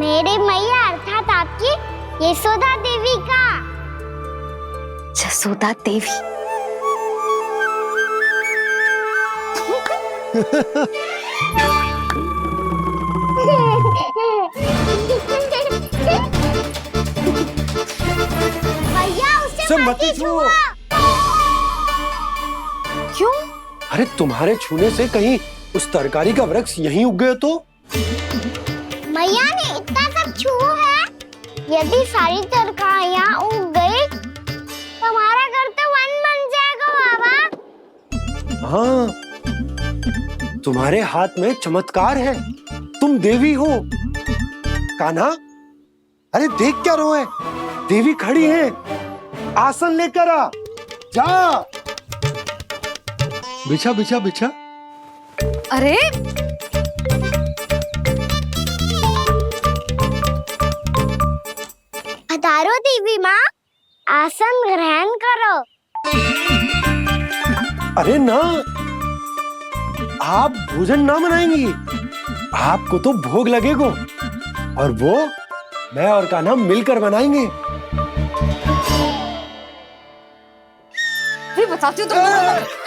मेरी मैया अर्थात आपकी यशोदा देवी का। जसोदा देवी। भैया उसे मत छुओ। क्यों? अरे तुम्हारे छूने से कहीं उस तरकारी का वृक्ष यहीं उग गए तो? मैया ने इतना सब छुआ है, यदि सारी तरकारियां उग गई तो हमारा घर तो वन बन जाएगा बाबा। हाँ, तुम्हारे हाथ में चमत्कार है, तुम देवी हो। कान्हा, अरे देख क्या रोए, देवी खड़ी है, आसन लेकर आ, जा। बिछा बिछा बिछा। अरे पधारो देवी माँ, आसन ग्रहण करो। अरे ना, आप भोजन ना बनाएंगी, आपको तो भोग लगेगा और वो मैं और कान्हा मिलकर बनाएंगे। भी बताती हूँ तुमको।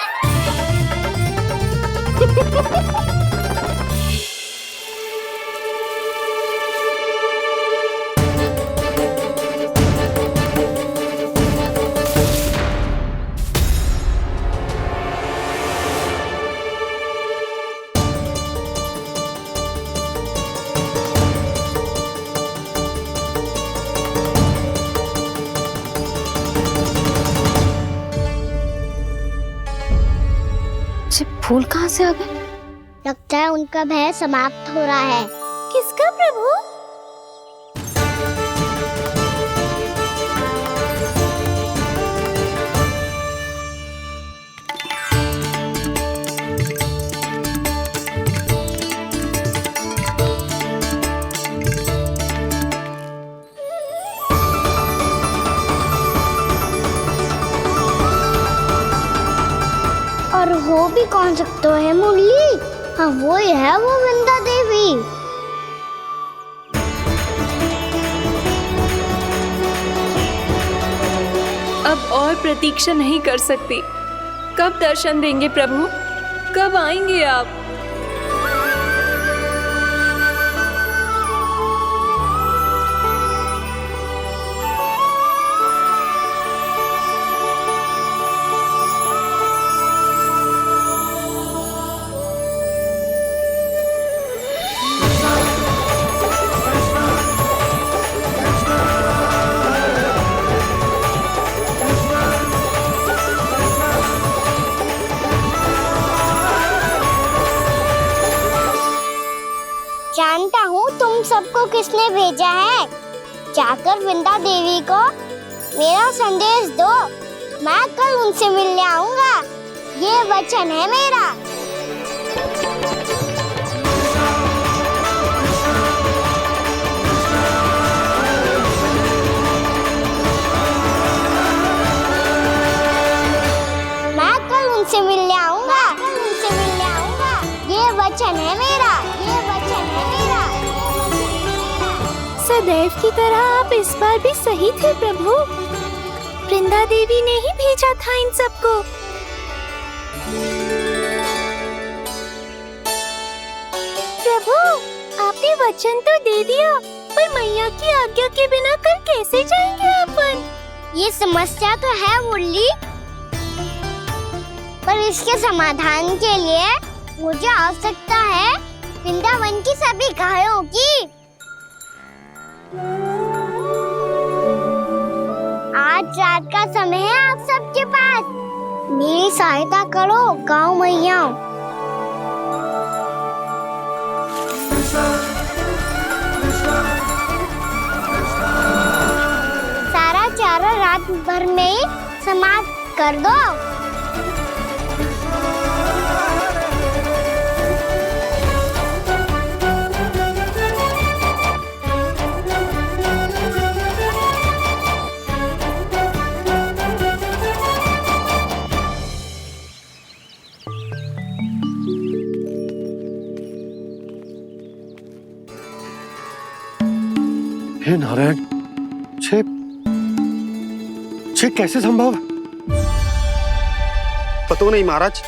फूल कहाँ से आ गए? लगता है उनका भय समाप्त हो रहा है। किसका प्रभु? और हो भी कौन सकता है मुरली? हाँ वो ही है, वो वृंदा देवी। अब और प्रतीक्षा नहीं कर सकती। कब दर्शन देंगे प्रभु? कब आएंगे आप? जानता हूँ तुम सबको किसने भेजा है। जाकर वृंदा देवी को मेरा संदेश दो, मैं कल उनसे मिलने आऊंगा, ये वचन है मेरा। मैं कल उनसे मिलने आऊंगा, ये वचन है मेरा, ये वचन है मेरा। सदैव की तरह आप इस बार भी सही थे प्रभु। वृंदा देवी ने ही भेजा था इन सबको। प्रभु, आपने वचन तो दे दिया, पर मैया की आज्ञा के बिना कल कैसे जाएंगे अपन? ये समस्या तो है मुरली, पर इसके समाधान के लिए मुझे आवश्यकता है वृंदावन की सभी गायों की। आज रात का समय है आप सबके पास, मेरी सहायता करो गाँव मैया। सारा चारा रात भर में ही समाप्त कर दो। हे नारायण, छे कैसे संभव? पता नहीं महाराज,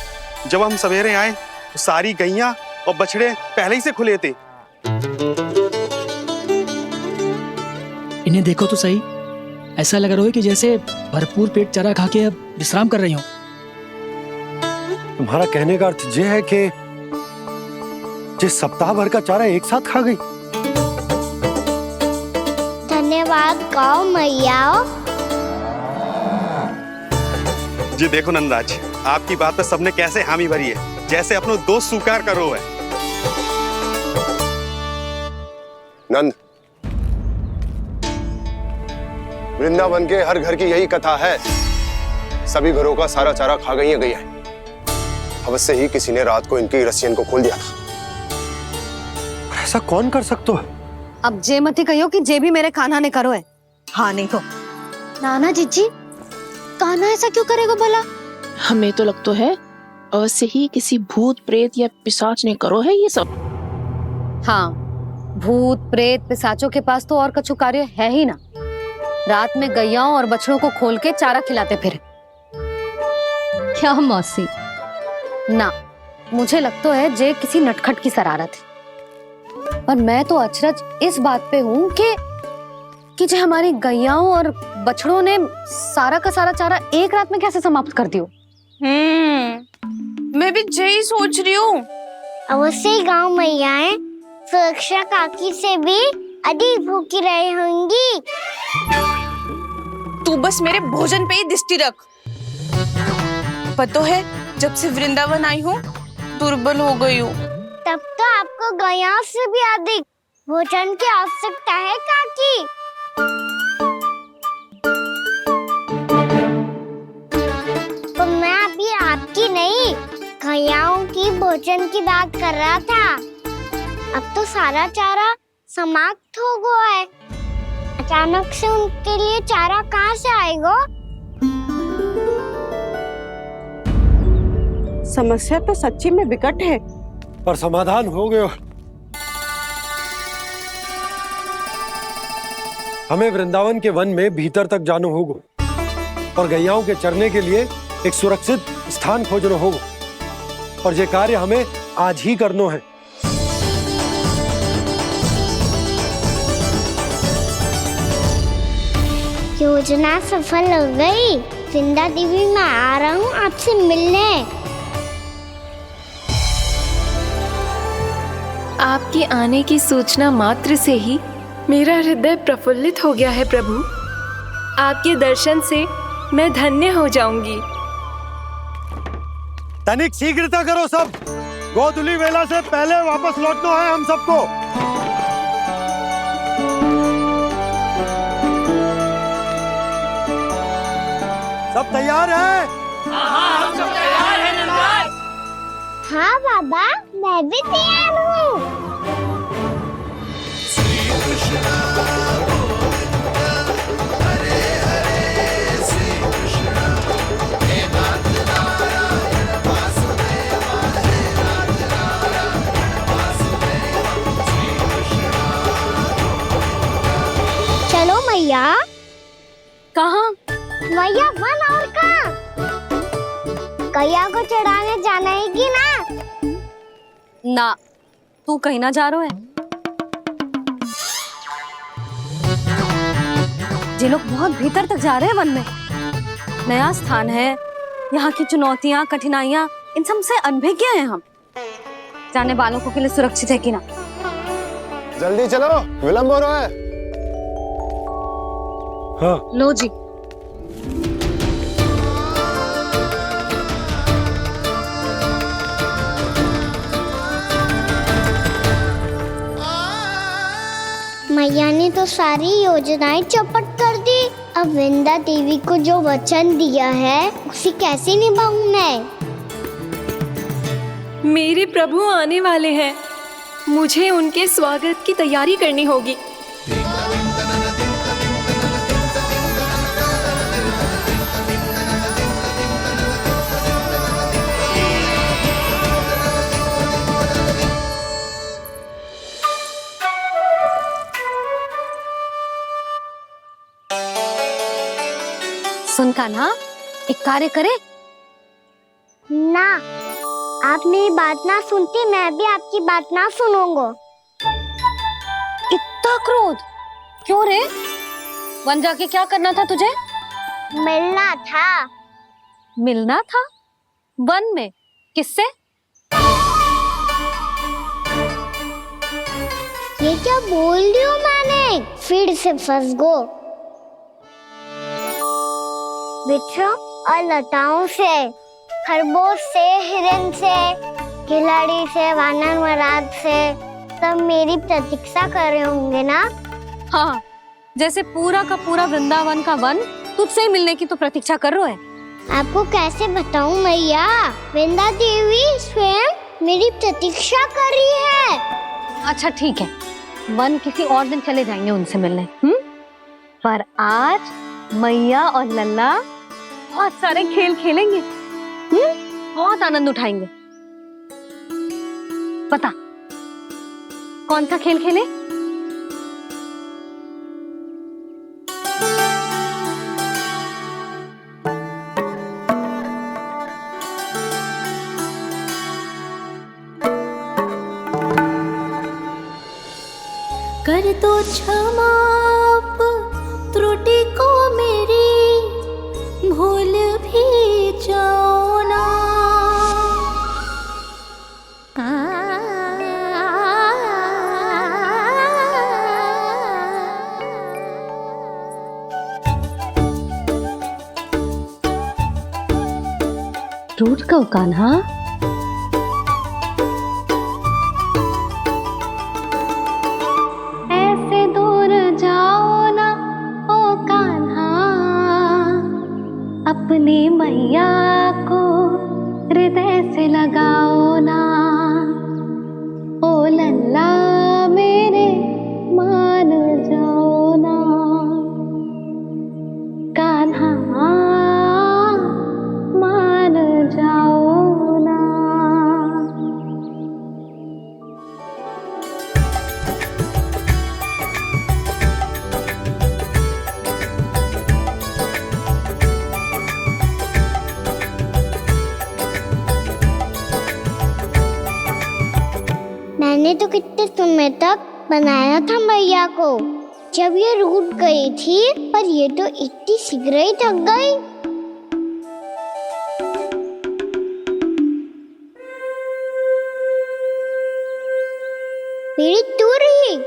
जब हम सवेरे आए तो सारी गैया और बछड़े पहले ही से खुले थे। इन्हें देखो तो सही, ऐसा लग रहा है कि जैसे भरपूर पेट चारा खा के अब विश्राम कर रही हूँ। तुम्हारा कहने का अर्थ यह है कि जिस सप्ताह भर का चारा एक साथ खा गई। धन्यवाद गौ मैया। जी देखो नंदराज, आपकी बात पर सबने कैसे हामी भरी है, जैसे अपनो दोस्त स्वीकार करो है। नंद, वृंदावन के हर घर की यही कथा है, सभी घरों का सारा चारा खा गई है गैया। अवश्य ही किसी ने रात को इनकी रस्सियन को खोल दिया था। ऐसा कौन कर सकता है? अब जे मती कहियो कि जे भी मेरे कान्हा ने करो है। हाँ नहीं तो नाना जीजी, कान्हा ऐसा क्यों करेगा भला? हमें तो लगता है अवश्य ही किसी भूत प्रेत या पिशाच ने करो है ये सब। हाँ, भूत प्रेत पिशाचों के पास तो और कछु कार्य है ही ना। रात में गैयाओं और बछड़ों को खोल के चारा खिलाते फिर। क्या मौसी? ना, मुझे लगता है जे किसी नटखट की शरारत है। पर मैं तो अचरज इस बात पे हूँ कि जो हमारी गैयाओं और बछड़ों ने सारा का सारा चारा एक रात में कैसे समाप्त कर दियो। मैं भी यही सोच रही हूँ। अवश्य ही गाँव मैयाएं सुरक्षा काकी से भी अधिक भूखी रही होंगी। तू बस मेरे भोजन पे ही दृष्टि रख। पता है, जब से वृंदावन आई हूँ दुर्बल हो गई हूँ। तब तो आपको गैया से भी अधिक भोजन की आवश्यकता है काकी। तो मैं अभी आपकी नहीं, गैयाओं की भोजन की बात कर रहा था। अब तो सारा चारा समाप्त हो गया है। अचानक से उनके लिए चारा कहाँ से आएगा? समस्या तो सच्ची में विकट है, पर समाधान हो गया। हमें वृंदावन के वन में भीतर तक जाना होगा और गैयाओं के चरने के लिए एक सुरक्षित स्थान खोजना होगा, और ये कार्य हमें आज ही करना है। योजना सफल हो गई। वृंदा देवी, मैं आ रहा हूँ आपसे मिलने। आपके आने की सूचना मात्र से ही मेरा हृदय प्रफुल्लित हो गया है प्रभु। आपके दर्शन से मैं धन्य हो जाऊंगी। तनिक शीघ्रता करो सब, गोधूली वेला से पहले वापस लौटना है हम सबको। सब तैयार है? हाँ बाबा, मैं भी तैयार हूँ। चलो मैया। कहाँ? मैया वन और कहाँ? गैया को चढ़ाने जाना है कि ना? ना, तू कहीं ना जा रहा है। ये लोग बहुत भीतर तक जा रहे हैं वन में। नया स्थान है, यहाँ की चुनौतियाँ, कठिनाइयाँ, इन सब से अनभिज्ञ हैं हम। जाने वालों को के लिए सुरक्षित है कि ना? जल्दी चलो, विलंब हो रहा है। हाँ। लो जी। मैया ने तो सारी योजनाएं चौपट कर दी। अब वृंदा देवी को जो वचन दिया है उसे कैसे निभाऊं मैं? मेरे प्रभु आने वाले हैं, मुझे उनके स्वागत की तैयारी करनी होगी। सुन कान्हा, एक कार्य करे। ना, आप मेरी बात ना सुनती, मैं भी आपकी बात ना सुनूंगा। इतना क्रोध क्यों रे? वन जाके क्या करना था तुझे? मिलना था। मिलना था? वन में? किससे? ये क्या बोल रही हूँ मैंने? फिर से फंस गो। वृक्षों और लताओं से, खरगोश से, हिरन से, खिलाड़ी से, वानर महाराज से, सब मेरी प्रतीक्षा कर रहे होंगे ना? हाँ, जैसे पूरा का पूरा वृंदावन का वन तुझसे ही मिलने की तो प्रतीक्षा कर रहा है। आपको कैसे बताऊं मैया, वृंदा देवी स्वयं मेरी प्रतीक्षा कर रही है। अच्छा ठीक है, वन किसी और दिन चले जाएंगे उनसे मिलने। पर आज मैया और लल्ला बहुत सारे खेल खेलेंगे। बहुत आनंद उठाएंगे। पता कौन सा खेल खेले? कर दो क्षमा त्रुटि को मेरी, भूल भी जाओ ना। टूट गओ कान्हा? ऐसे दूर जाओ ना ओ कान्हा, अपनी मैया को हृदय से लगाओ ना। ओ लल्ला मेरे मान जाओ ना, कान्हा मान जाओ ना। मैंने तो कितने समय तक बनाया था मैया को, जब ये रूठ गई थी, पर ये तो इतनी शीघ्र ही थक गई। मेरी दूर ही।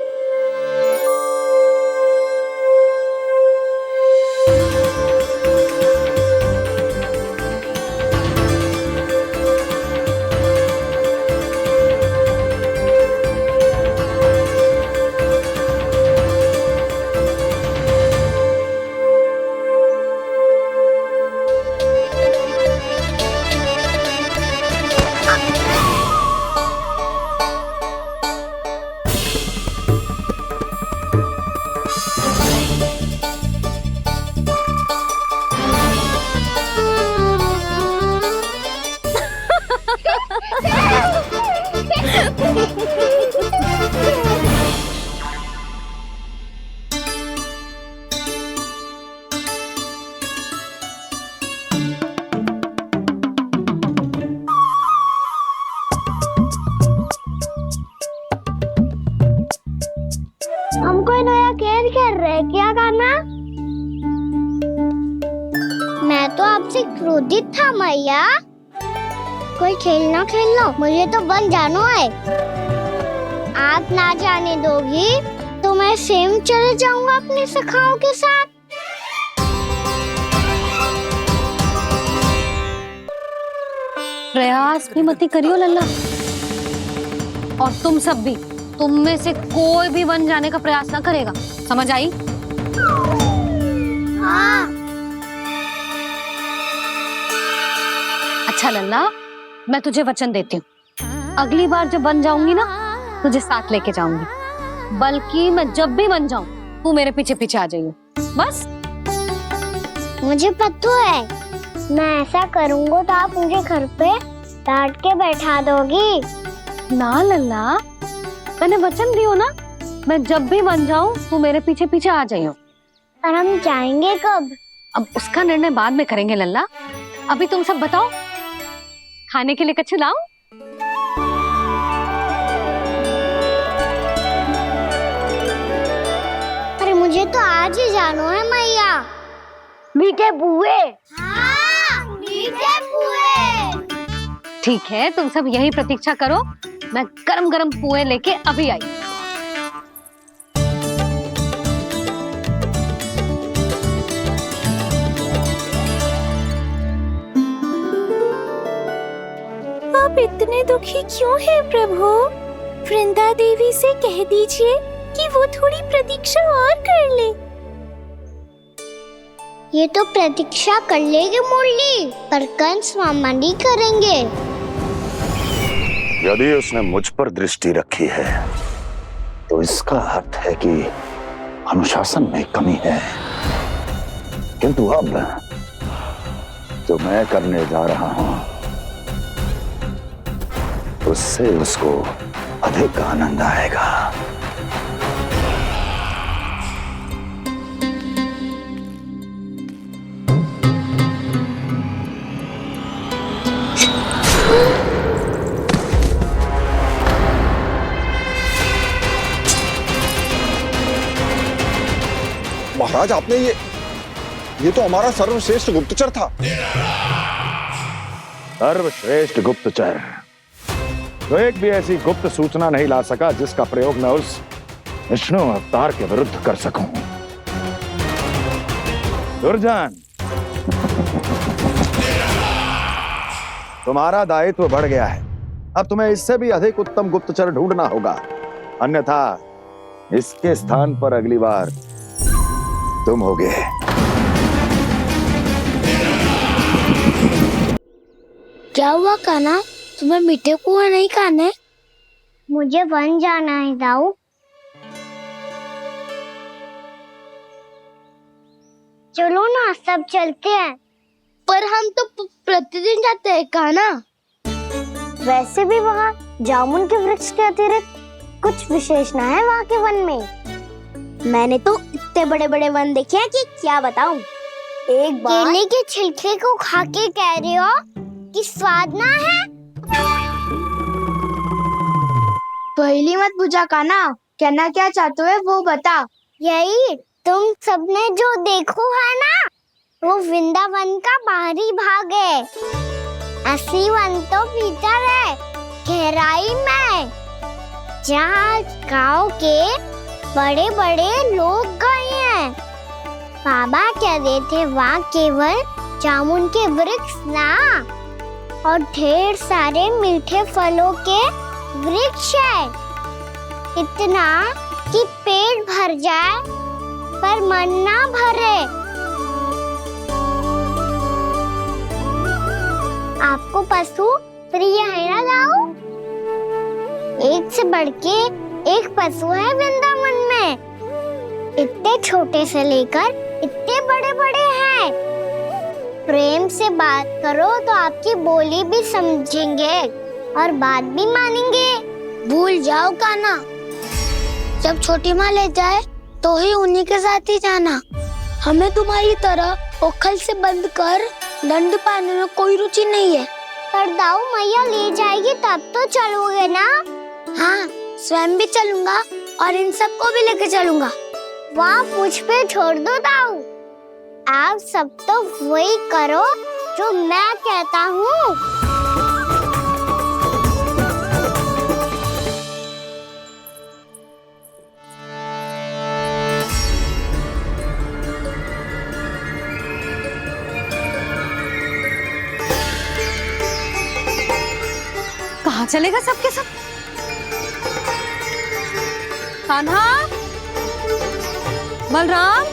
हमको नया खेल खेल रहे, क्या करना? मैं तो आपसे क्रोधित था मैया। कोई खेलना खेलना, मुझे तो वन जाना है। आप ना जाने दोगी तो मैं स्वयं चले जाऊंगा अपने सखाओं के साथ। प्रयास भी मती करियो लल्ला, और तुम सब भी, तुम में से कोई भी वन जाने का प्रयास ना करेगा, समझ आई? हाँ। अच्छा लल्ला, मैं तुझे वचन देती हूँ, अगली बार जब वन जाऊंगी ना, तुझे साथ लेके जाऊंगी। बल्कि मैं जब भी वन जाऊं, तू मेरे पीछे पीछे आ जाइए, बस। मुझे पता है, मैं ऐसा करूंगा तो आप मुझे घर पे डांट के बैठा दोगी। ना लल्ला, मैंने वचन दियो ना, मैं जब भी वन जाऊं तू मेरे पीछे पीछे आ जाइयो। पर हम जाएंगे कब? अब उसका निर्णय बाद में करेंगे लल्ला। अभी तुम सब बताओ, खाने के लिए कच्छु लाऊं? अरे मुझे तो आज ही जाना है मैया। मीठे बुए। हाँ, मीठे बुए। ठीक है, तुम सब यही प्रतीक्षा करो, मैं गरम गरम पुए लेके अभी आई। आप इतने दुखी क्यों हैं प्रभु? वृंदा देवी से कह दीजिए कि वो थोड़ी प्रतीक्षा और कर ले। ये तो प्रतीक्षा कर लेगी मुरली, पर कंस मामा नहीं करेंगे। यदि उसने मुझ पर दृष्टि रखी है तो इसका अर्थ है कि अनुशासन में कमी है। किंतु अब जो मैं करने जा रहा हूं उससे उसको अधिक आनंद आएगा। महाराज, आपने ये तो हमारा सर्वश्रेष्ठ गुप्तचर था। सर्वश्रेष्ठ गुप्तचर तो एक भी ऐसी गुप्त सूचना नहीं ला सका जिसका प्रयोग मैं उस विष्णु अवतार के विरुद्ध कर सकूं। दुर्जन, तुम्हारा दायित्व बढ़ गया है। अब तुम्हें इससे भी अधिक उत्तम गुप्तचर ढूंढना होगा, अन्यथा इसके स्थान पर अगली बार तुम होगे। क्या हुआ कान्हा, तुम्हें मीठे पुआ नहीं खाने? मुझे वन जाना है दाऊ। चलो ना, सब चलते हैं। पर हम तो प्रतिदिन जाते हैं कान्हा। वैसे भी वहाँ जामुन के वृक्ष के अतिरिक्त कुछ विशेष ना है वहाँ के वन में। मैंने तो इतने बड़े बड़े वन देखे हैं कि क्या बताऊं। एक बार केले के छिलके को खा के कह रहे हो कि स्वाद ना है? पहली मत बुझा कान्हा, कहना क्या चाहते हो वो बता। यही तुम सबने जो देखो है ना, वो वृंदावन का बाहरी भाग है। असली वन तो भीतर है, गहराई में, जहाँ गांव के बड़े बड़े लोग गए हैं। बाबा कह रहे थे वहाँ केवल जामुन के वृक्ष ना, और ढेर सारे मीठे फलों के वृक्ष है। इतना कि पेट भर जाए पर मन ना भरे। आपको पशु प्रिय है ना दाऊ? एक से बढ़ के एक पशु है वृंदावन में। इतने छोटे से लेकर इतने बड़े बड़े हैं। प्रेम से बात करो तो आपकी बोली भी समझेंगे और बात भी मानेंगे। भूल जाओ कान्हा, जब छोटी माँ ले जाए तो ही उन्हीं के साथ ही जाना। हमें तुम्हारी तरह ओखल से बंद कर दंड पाने में कोई रुचि नहीं है। पर दाऊ मैया ले जाएगी तब तो चलोगे ना? हाँ, स्वयं भी चलूंगा और इन सबको भी लेके चलूंगा। वाह, मुझ पे छोड़ दो दाऊ। आप सब तो वही करो जो मैं कहता हूँ। कहाँ चलेगा सबके सब? कान्हा, बलराम,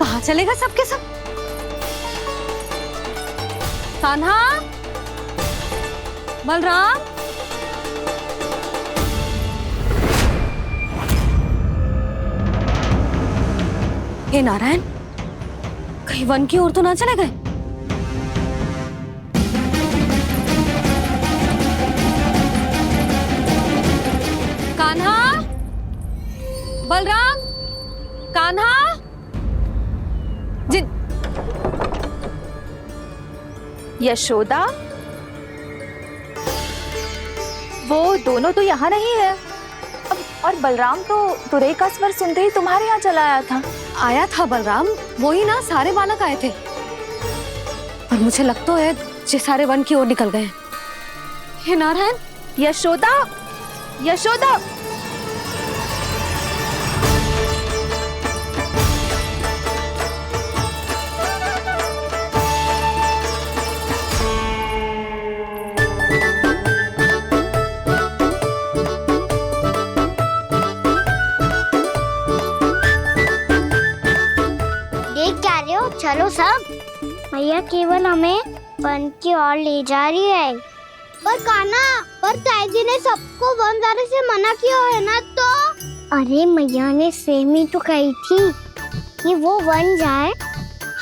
कहाँ चलेगा सबके सब? कान्हा, बलराम, हे नारायण, कहीं वन की ओर तो ना चले गए? कान्हा, बलराम, कान्हा, जिन यशोदा, वो दोनों तो यहाँ नहीं है। और बलराम तो तुरई का स्वर सुनते ही तुम्हारे यहाँ चला आया था। आया था बलराम, वही ना, सारे बालक आए थे। पर मुझे लगता है ये सारे वन की ओर निकल गए हैं। हे नारायण, यशोदा, यशोदा, देख क्या रहे हो? चलो सब। मैया केवल हमें वन की ओर ले जा रही है। पर कान्हा, पर ताईजी ने सबको वन जाने से मना किया है ना तो? अरे मैया ने सेम ही तो कही थी कि वो वन जाए,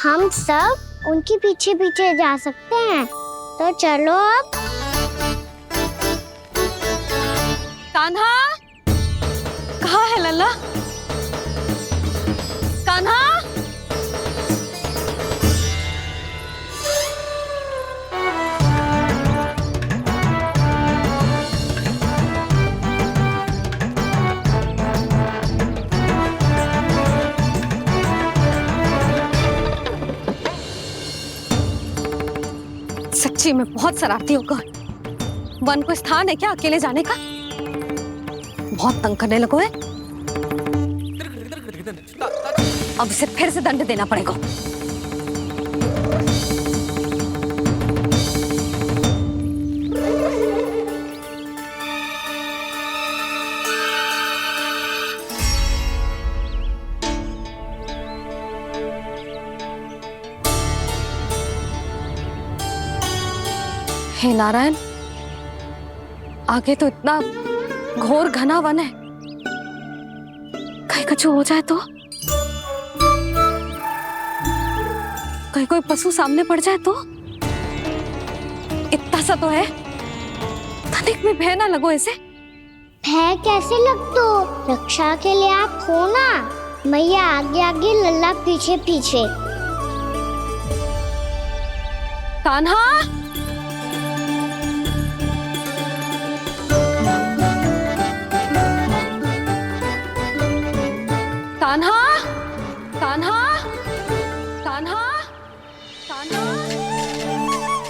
हम सब उनके पीछे पीछे जा सकते हैं। तो चलो अब। कान्हा, कहाँ है लल्ला? कान्हा, सच्ची में बहुत शरारती होगा। वन को स्थान है क्या अकेले जाने का? बहुत तंग करने लगो है। अब इसे फिर से दंड देना पड़ेगा। हे नारायण, आगे तो इतना घोर घना वन है, कहीं कुछ हो जाए तो? कहीं कोई पशु सामने पड़ जाए तो? इतना सा तो है, तनिक भी भय ना लगो इसे। भय कैसे लग तो? रक्षा के लिए आप हो ना। मैया आगे आगे, लल्ला पीछे पीछे। कान्हा, कान्हा, कान्हा, कान्हा, कान्हा।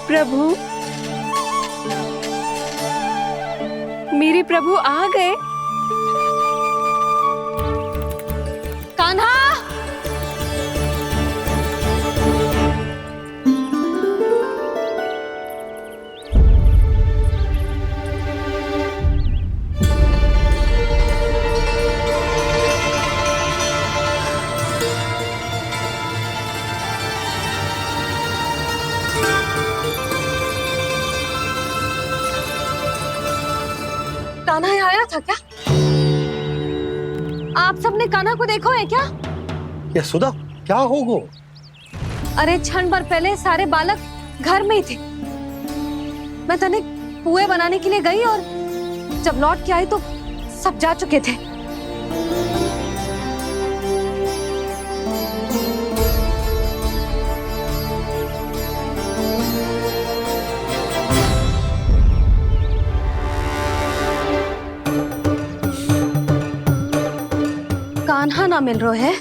प्रभु, मेरे प्रभु आ गए। कान्हा, कान्हा यहाँ आया था क्या? आप सबने कान्हा को देखो है क्या? यशोदा, क्या हो गो? अरे क्षण भर पहले सारे बालक घर में ही थे। मैं तनिक पुए बनाने के लिए गई और जब लौट के आई तो सब जा चुके थे। कान्हा ना मिल रहे है,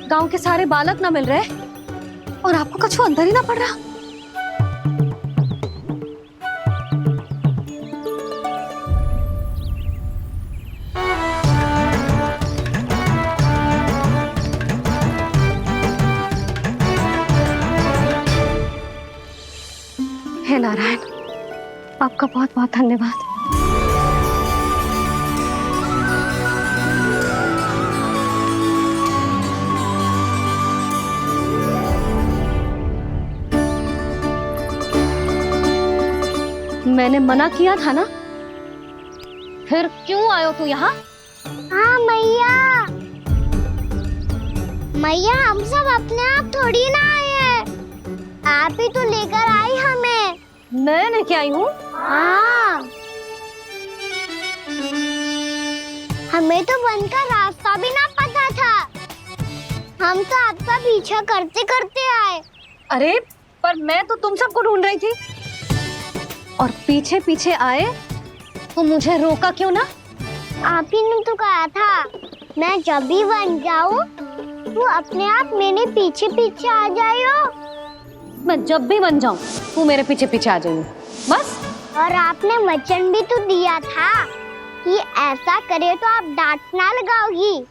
गांव के सारे बालक ना मिल रहे, और आपको कुछ अंदर ही ना पड़ रहा। हे नारायण, आपका बहुत बहुत धन्यवाद। मैंने मना किया था ना, फिर क्यों आयो तू यहाँ? हाँ मैया, मैया हम सब अपने आप थोड़ी ना आए हैं, आप ही तो लेकर आई हमें। मैं लेके आई हूँ? हाँ, हमें तो वन का रास्ता भी ना पता था, हम तो आपका पीछा करते करते आए। अरे पर मैं तो तुम सबको ढूंढ रही थी, और पीछे पीछे आए तो मुझे रोका क्यों ना? आप ही ने तो कहा था मैं जब भी बन जाऊं तो अपने आप मेरे पीछे पीछे आ जाओ। मैं जब भी बन जाऊं तू मेरे पीछे पीछे आ जाइए बस। और आपने वचन भी तो दिया था कि ऐसा करे तो आप डांट ना लगाओगी,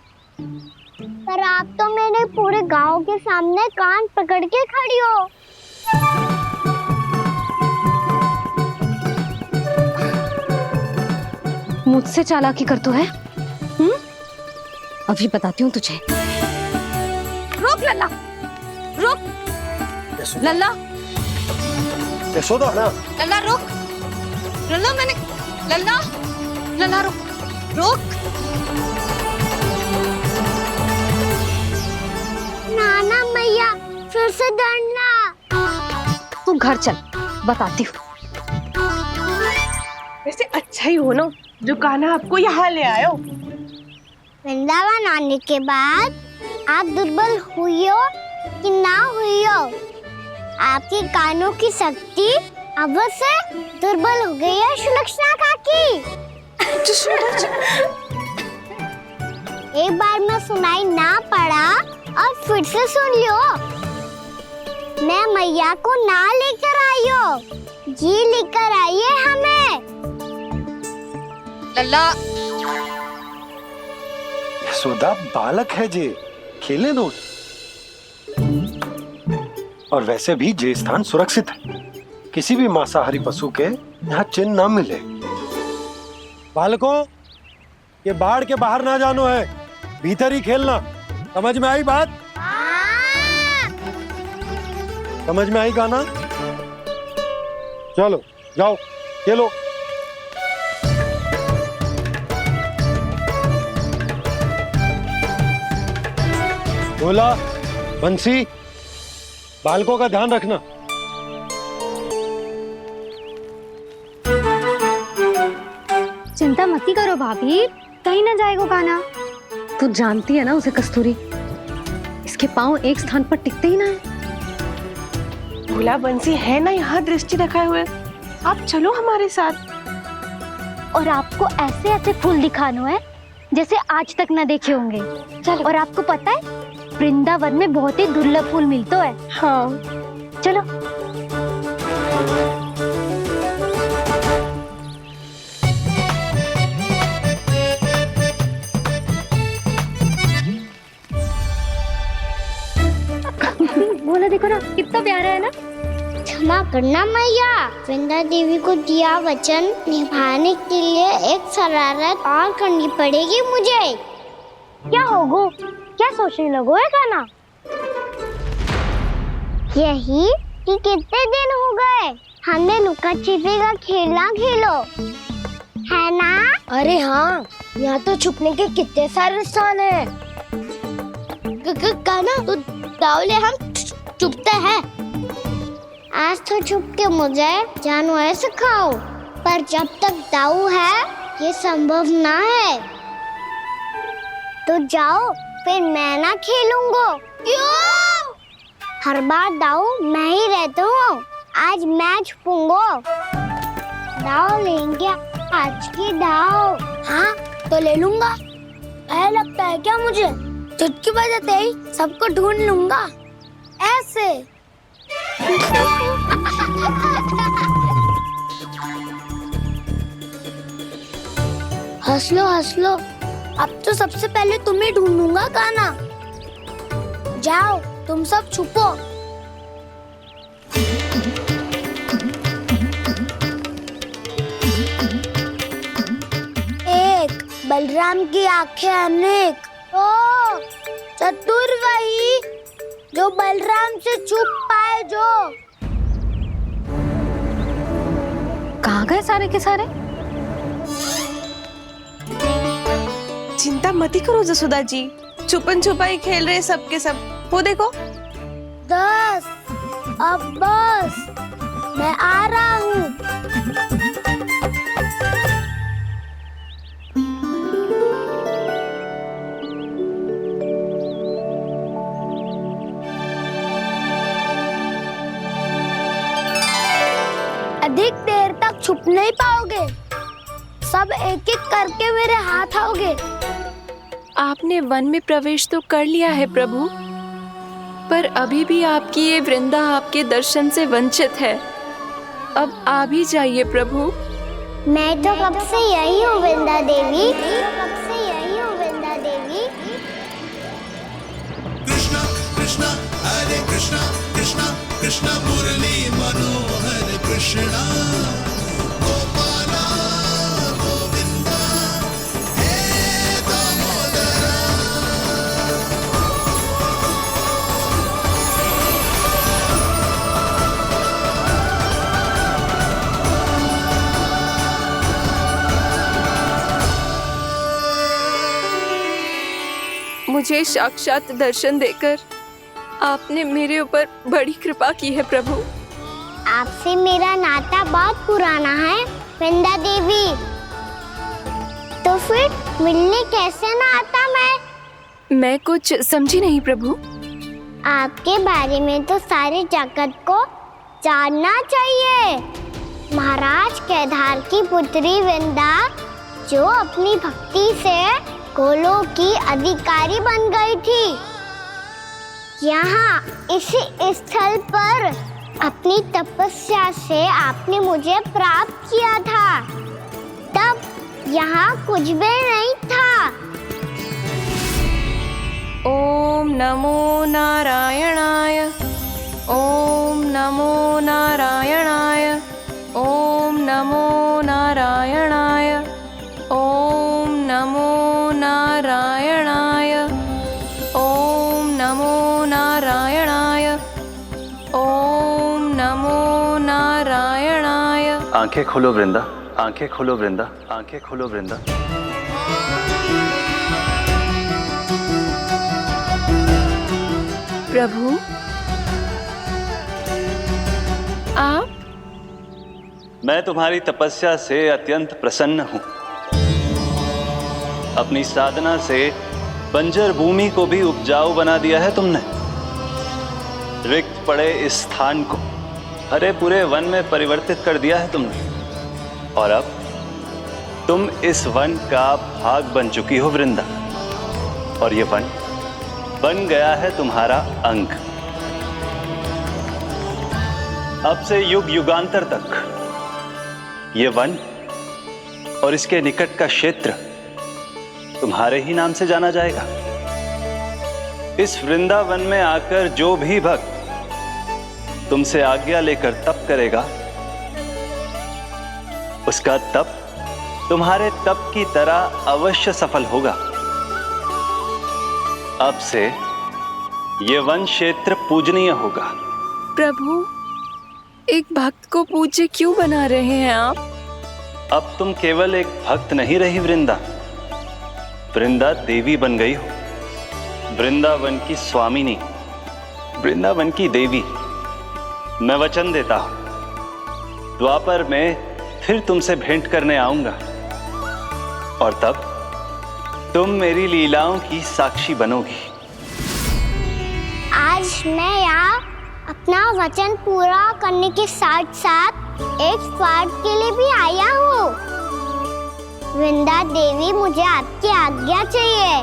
पर आप तो मेरे पूरे गांव के सामने कान पकड़ के खड़ी हो। मुझसे चालाकी कर तो है? अभी बताती हूँ तुझे। रुक लल्ला, रुक लल्ला, यशोदा ना, लल्ला रुक, लल्ला मैंने, लल्ला, लल्ला रुक, रुक। नाना मैया फिर से डरना। तू घर चल, बताती हूँ। वैसे अच्छा ही हो ना जो कान्हा आपको यहाँ ले आयो। वृंदावन आने के बाद आप दुर्बल हुई हो कि ना हुई हो, आपके कानों की शक्ति अब से दुर्बल हो गई है सुलक्षणा काकी। एक बार में सुनाई ना पड़ा और फिर से सुन लियो। मैं मैया को ना लेकर आई हो, जी लेकर आई है हमें। लल्ला, यशोदा बालक है जे, खेलने दो। और वैसे भी जे स्थान सुरक्षित है, किसी भी मांसाहारी पशु के यहाँ चिन्ह ना मिले। बालकों, ये बाढ़ के बाहर ना जानो है, भीतर ही खेलना। समझ में आई बात? समझ में आई गाना? चलो जाओ खेलो। बोला बंसी, बालकों का ध्यान रखना। चिंता मत करो भाभी, कहीं ना जाएगा कान्हा। तू जानती है ना उसे कस्तूरी, इसके पांव एक स्थान पर टिकते ही ना है। भोला बंसी है ना यहाँ दृष्टि रखाए हुए, आप चलो हमारे साथ। और आपको ऐसे ऐसे फूल दिखाना है जैसे आज तक ना देखे होंगे। चलो। और आपको पता है वृंदावन में बहुत ही दुर्लभ फूल मिलते हैं। हाँ चलो। बोला देखो ना कितना प्यारा है ना। क्षमा करना मैया, वृंदा देवी को दिया वचन निभाने के लिए एक शरारत और करनी पड़ेगी मुझे। क्या होगो, क्या सोचने लगो है कान्हा? यही कि कितने दिन हो गए हमने लुका छिपी का खेलना खेलो, है ना? अरे हाँ, यहाँ तो छुपने के कितने सारे स्थान है। कान्हा तो दावले हम छुपते हैं। आज तो छुप के मुझे जानवर सिखाओ, पर जब तक दाऊ है ये संभव ना है। तो जाओ, फिर मैं ना खेलूंगा। क्यों? हर बार दाऊ मैं ही रहता हूँ, आज मैं छुपूंगा। दाऊ लेंगे आज की दाऊ। हाँ तो ले लूंगा। ऐसा लगता है क्या मुझे? चुटकी बजाते ही सबको ढूंढ लूंगा ऐसे। हंस लो, अब तो सबसे पहले तुम्हें ढूंढूंगा कान्हा। जाओ तुम सब छुपो। एक बलराम की आंखें अनेक। ओ चतुर वही जो बलराम से छुप पाए। जो कहाँ गए सारे के सारे? चिंता मत करो जसोदा जी, छुपन छुपाई खेल रहे सबके सब। वो देखो। 10 अब बस, मैं आ रहा हूँ। अधिक देर तक छुप नहीं पाओगे, सब एक एक करके मेरे हाथ आओगे। आपने वन में प्रवेश तो कर लिया है प्रभु, पर अभी भी आपकी ये वृंदा आपके दर्शन से वंचित है। अब आ भी जाइए प्रभु। मैं तो कब से यही हूँ वृंदा देवी, कब से यही हूँ वृंदा देवी। कृष्णा कृष्णा हरे कृष्णा कृष्णा कृष्णा मुरली मनोहर कृष्णा गोपाला गोविंदा हे दामोदरा। मुझे साक्षात दर्शन देकर आपने मेरे ऊपर बड़ी कृपा की है प्रभु। आपसे मेरा नाता बहुत पुराना है वृंदा देवी, तो फिर मिलने कैसे ना आता मैं कुछ समझी नहीं प्रभु। आपके बारे में तो सारे जगत को जानना चाहिए। महाराज केदार की पुत्री वृंदा, जो अपनी भक्ति से गोलोक की अधिकारी बन गई थी, यहाँ इसी स्थल पर अपनी तपस्या से आपने मुझे प्राप्त किया था। तब यहाँ कुछ भी नहीं था। ओम नमो नारायणाय, ओम नमो नारायणाय, ओम नमो नारायणाय, ओम नमो नारायणाय, ओम नमो नारायणाय, ओम नमो नारायणाय। आंखें खोलो वृंदा, आंखें खोलो वृंदा, आंखें खोलो वृंदा। प्रभु आप? मैं तुम्हारी तपस्या से अत्यंत प्रसन्न हूं। अपनी साधना से बंजर भूमि को भी उपजाऊ बना दिया है तुमने। रिक्त पड़े इस स्थान को हरे पूरे वन में परिवर्तित कर दिया है तुमने, और अब तुम इस वन का भाग बन चुकी हो वृंदा, और ये वन बन गया है तुम्हारा अंग। अब से युग युगांतर तक ये वन और इसके निकट का क्षेत्र तुम्हारे ही नाम से जाना जाएगा। इस वृंदावन में आकर जो भी भक्त तुमसे आज्ञा लेकर तप करेगा, उसका तप तुम्हारे तप की तरह अवश्य सफल होगा। अब से ये वन क्षेत्र पूजनीय होगा। प्रभु, एक भक्त को पूज्य क्यों बना रहे हैं आप? अब तुम केवल एक भक्त नहीं रही वृंदा, वृंदा देवी बन गई हो। वृंदावन की स्वामिनी, वृंदावन की देवी। मैं वचन देता हूं, द्वापर में फिर तुमसे भेंट करने आऊंगा, और तब तुम मेरी लीलाओं की साक्षी बनोगी। आज मैं यहाँ अपना वचन पूरा करने के साथ साथ एक स्वार्थ के लिए भी आया हूँ। वृंदा देवी, मुझे आपकी आज्ञा चाहिए।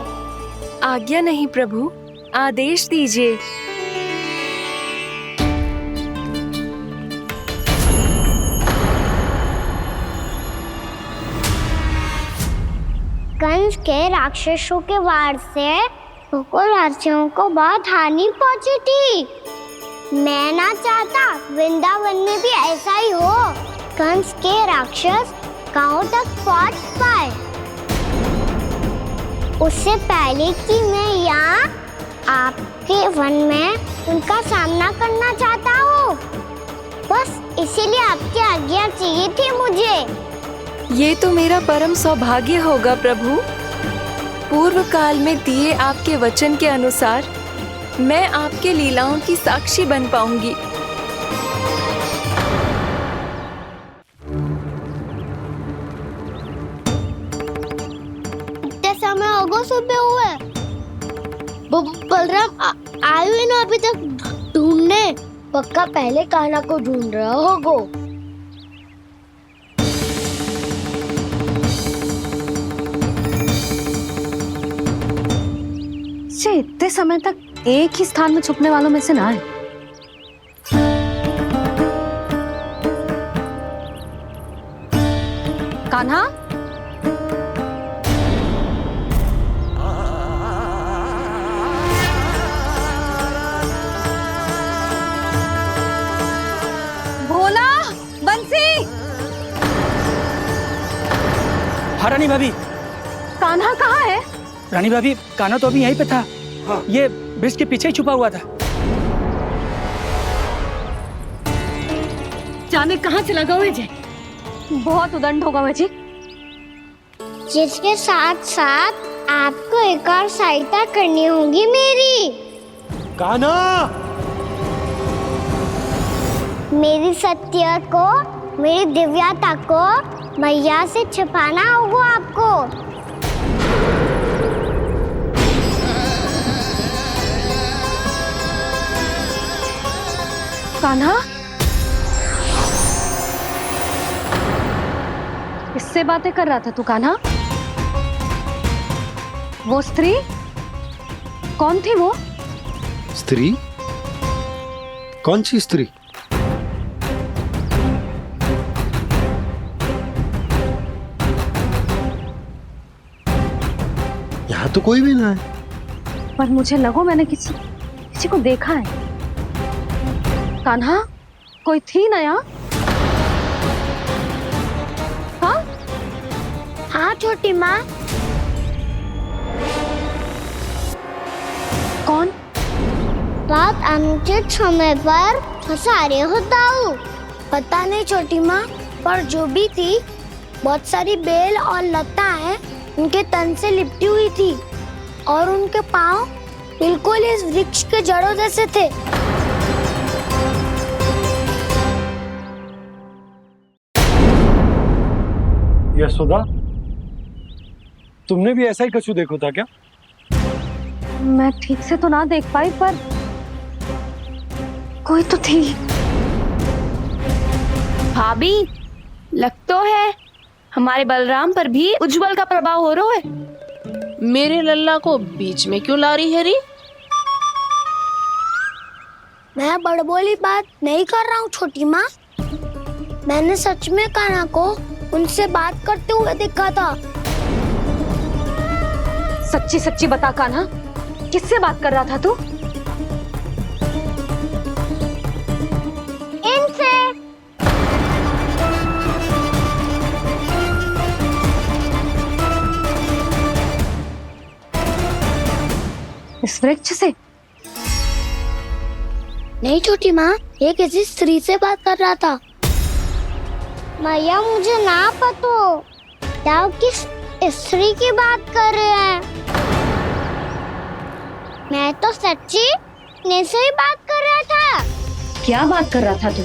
आज्ञा नहीं प्रभु, आदेश दीजिए। कंस के राक्षसों के वार से गोकुलवासियों को बहुत हानि पहुंची थी। मैं ना चाहता वृंदावन में भी ऐसा ही हो। कंस के राक्षस गांव तक पहुंच पाए, उससे पहले कि मैं यहाँ आपके वन में उनका सामना करना चाहता हूँ। बस इसीलिए आपकी आज्ञा चाहिए थी मुझे। ये तो मेरा परम सौभाग्य होगा प्रभु। पूर्व काल में दिए आपके वचन के अनुसार मैं आपके लीलाओं की साक्षी बन पाऊंगी। इतने समय होगा सुबह हुए। बलराम आयु ही ना अभी तक ढूंढने। पक्का पहले कान्हा को ढूंढ रहा होगा। इतने समय तक एक ही स्थान में छुपने वालों में से ना है। कान्हा, भोला, बंसी। हाँ रानी भाभी। कान्हा कहाँ है? रानी भाभी, कान्हा तो अभी यहीं पे था। हाँ। ये ब्रिज के पीछे ही छुपा हुआ था। जाने कहाँ चला गया विजय? बहुत उदंड होगा विजय। जिसके साथ साथ आपको एक और सहायता करनी होगी मेरी। कान्हा, मेरी सत्य को, मेरी दिव्यता को मैया से छिपाना होगा आपको। कान्हा, किससे बातें कर रहा था तू कान्हा? वो स्त्री कौन थी? वो स्त्री? कौन सी स्त्री? यहाँ तो कोई भी ना है। पर मुझे लगो मैंने किसी को देखा है। कान्हा, कोई थी ना यहाँ? हाँ? हाँ छोटी माँ। कौन? रात अनुचित समय पर फंसारे होता हूँ। पता नहीं छोटी माँ, पर जो भी थी बहुत सारी बेल और लताएं उनके तन से लिपटी हुई थी और उनके पाँव बिल्कुल इस वृक्ष के जड़ों जैसे थे। यशोदा, तुमने भी ऐसा ही कछु देखो था क्या? मैं ठीक से तो ना देख पाई, पर कोई तो थी। भाभी, लग तो है हमारे बलराम पर भी उज्जवल का प्रभाव हो रहा है। मेरे लल्ला को बीच में क्यों ला रही है री? मैं बड़बोली बात नहीं कर रहा हूँ छोटी माँ। मैंने सच में कान्हा को उनसे बात करते हुए देखा था। सच्ची सच्ची बता कान्हा, किससे बात कर रहा था तू? इनसे। इस वृक्ष से? नहीं छोटी माँ, ये किसी स्त्री से बात कर रहा था। मैया मुझे ना पतो आप किस स्त्री की बात कर रहे हैं। मैं तो सच्ची ने से ही बात कर रहा था। क्या बात कर रहा था तू?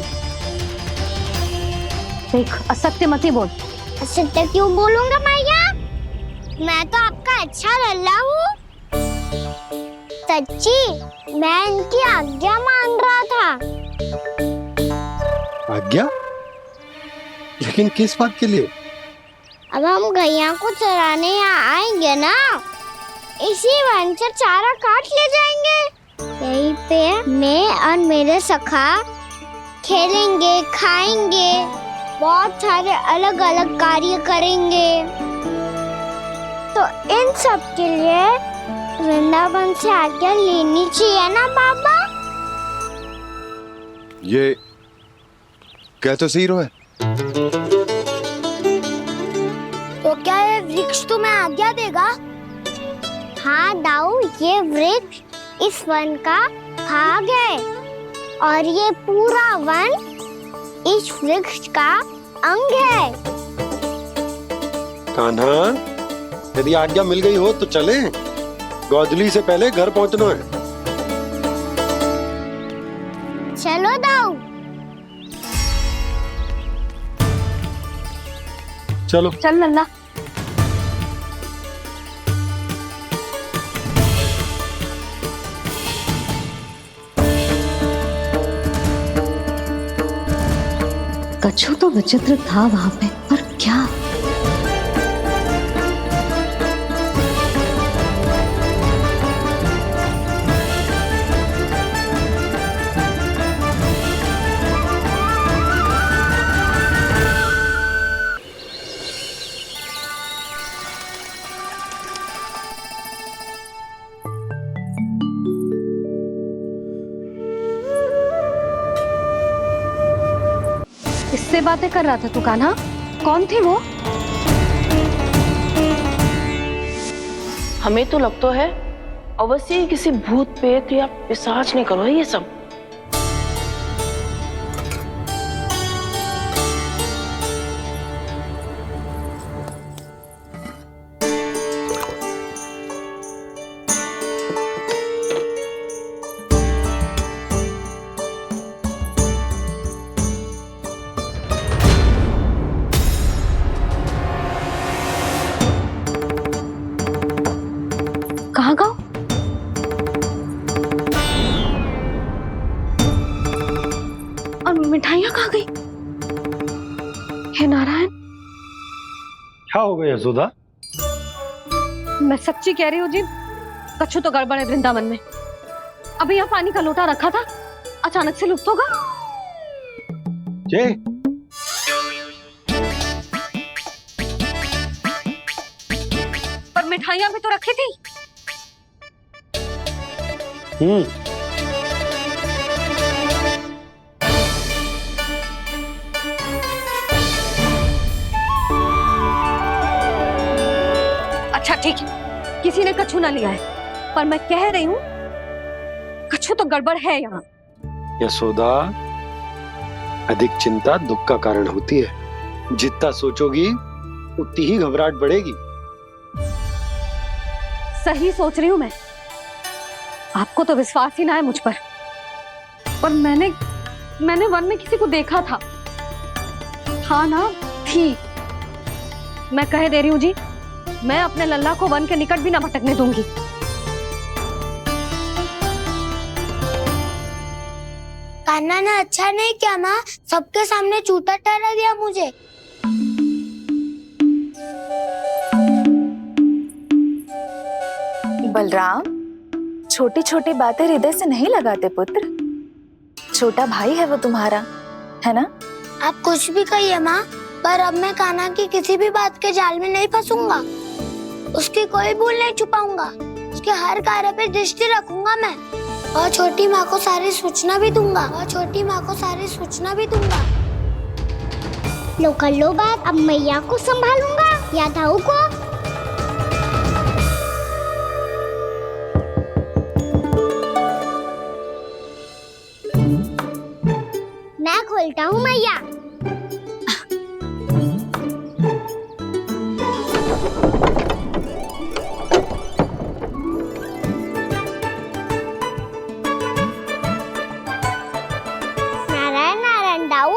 देख, असत्य मत ही बोल। असत्य क्यों बोलूंगा मैया? मैं तो आपका अच्छा लल्ला हूँ। सच्ची मैं इनकी आज्ञा मान रहा था। आज्ञा? लेकिन किस बात के लिए? अब हम गैया को चराने यहाँ आएंगे ना, इसी वन से चारा काट ले जाएंगे। यहीं पे मैं और मेरे सखा खेलेंगे, खाएंगे, बहुत सारे अलग अलग कार्य करेंगे। तो इन सब के लिए वृंदावन से आज्ञा लेनी चाहिए ना बाबा? ये क्या तो सही रो है। तो क्या ये वृक्ष तुम्हें आज्ञा देगा? हाँ दाऊ, ये वृक्ष इस वन का भाग है और ये पूरा वन इस वृक्ष का अंग है। कान्हा, यदि आज्ञा मिल गई हो तो चले। गोधली से पहले घर पहुंचना है। चलो दाऊ। चलो चल लल्ला। कछु तो विचित्र था वहां पे, पर क्या? किससे बातें कर रहा था तू कान्हा? कौन थे वो? हमें तो लगता है अवश्य ही किसी भूत प्रेत या पिशाच ने करो ये सब। कहाँ गाँव? और मिठाइयाँ कहाँ गई? हे नारायण, क्या हो गया यशोदा? मैं सच्ची कह रही हूँ जी, कछु तो गड़बड़ है वृंदावन में। अभी यहाँ पानी का लोटा रखा था, अचानक से लुप्त होगा। जय, पर मिठाइयाँ भी तो रखी थी। अच्छा ठीक है, किसी ने कछु ना लिया है, पर मैं कह रही हूँ कछु तो गड़बड़ है यहाँ। यशोदा, अधिक चिंता दुख का कारण होती है। जितना सोचोगी उतनी ही घबराहट बढ़ेगी। सही सोच रही हूँ मैं। आपको तो विश्वास ही ना है मुझ पर मैंने वन में किसी को देखा था। हाँ ना, थी। मैं कह दे रही हूँ जी, मैं अपने लल्ला को वन के निकट भी ना भटकने दूंगी। कान्हा ने अच्छा नहीं किया माँ, सबके सामने झूठा ठहरा दिया मुझे। बलराम, छोटी छोटी बातें हृदय से नहीं लगाते पुत्र। छोटा भाई है वो तुम्हारा, है ना? आप कुछ भी कहिए माँ, पर अब मैं कान्हा की किसी भी बात के जाल में नहीं फंसूंगा। उसकी कोई भूल नहीं छुपाऊंगा। उसके हर कार्य पे दृष्टि रखूंगा मैं, और छोटी माँ को सारी सूचना भी दूंगा। लो कर लो बात, अब मैया को संभालूंगा या दाऊ को। मैं खोलता हूँ मैया। नारायण नारायण दाऊ।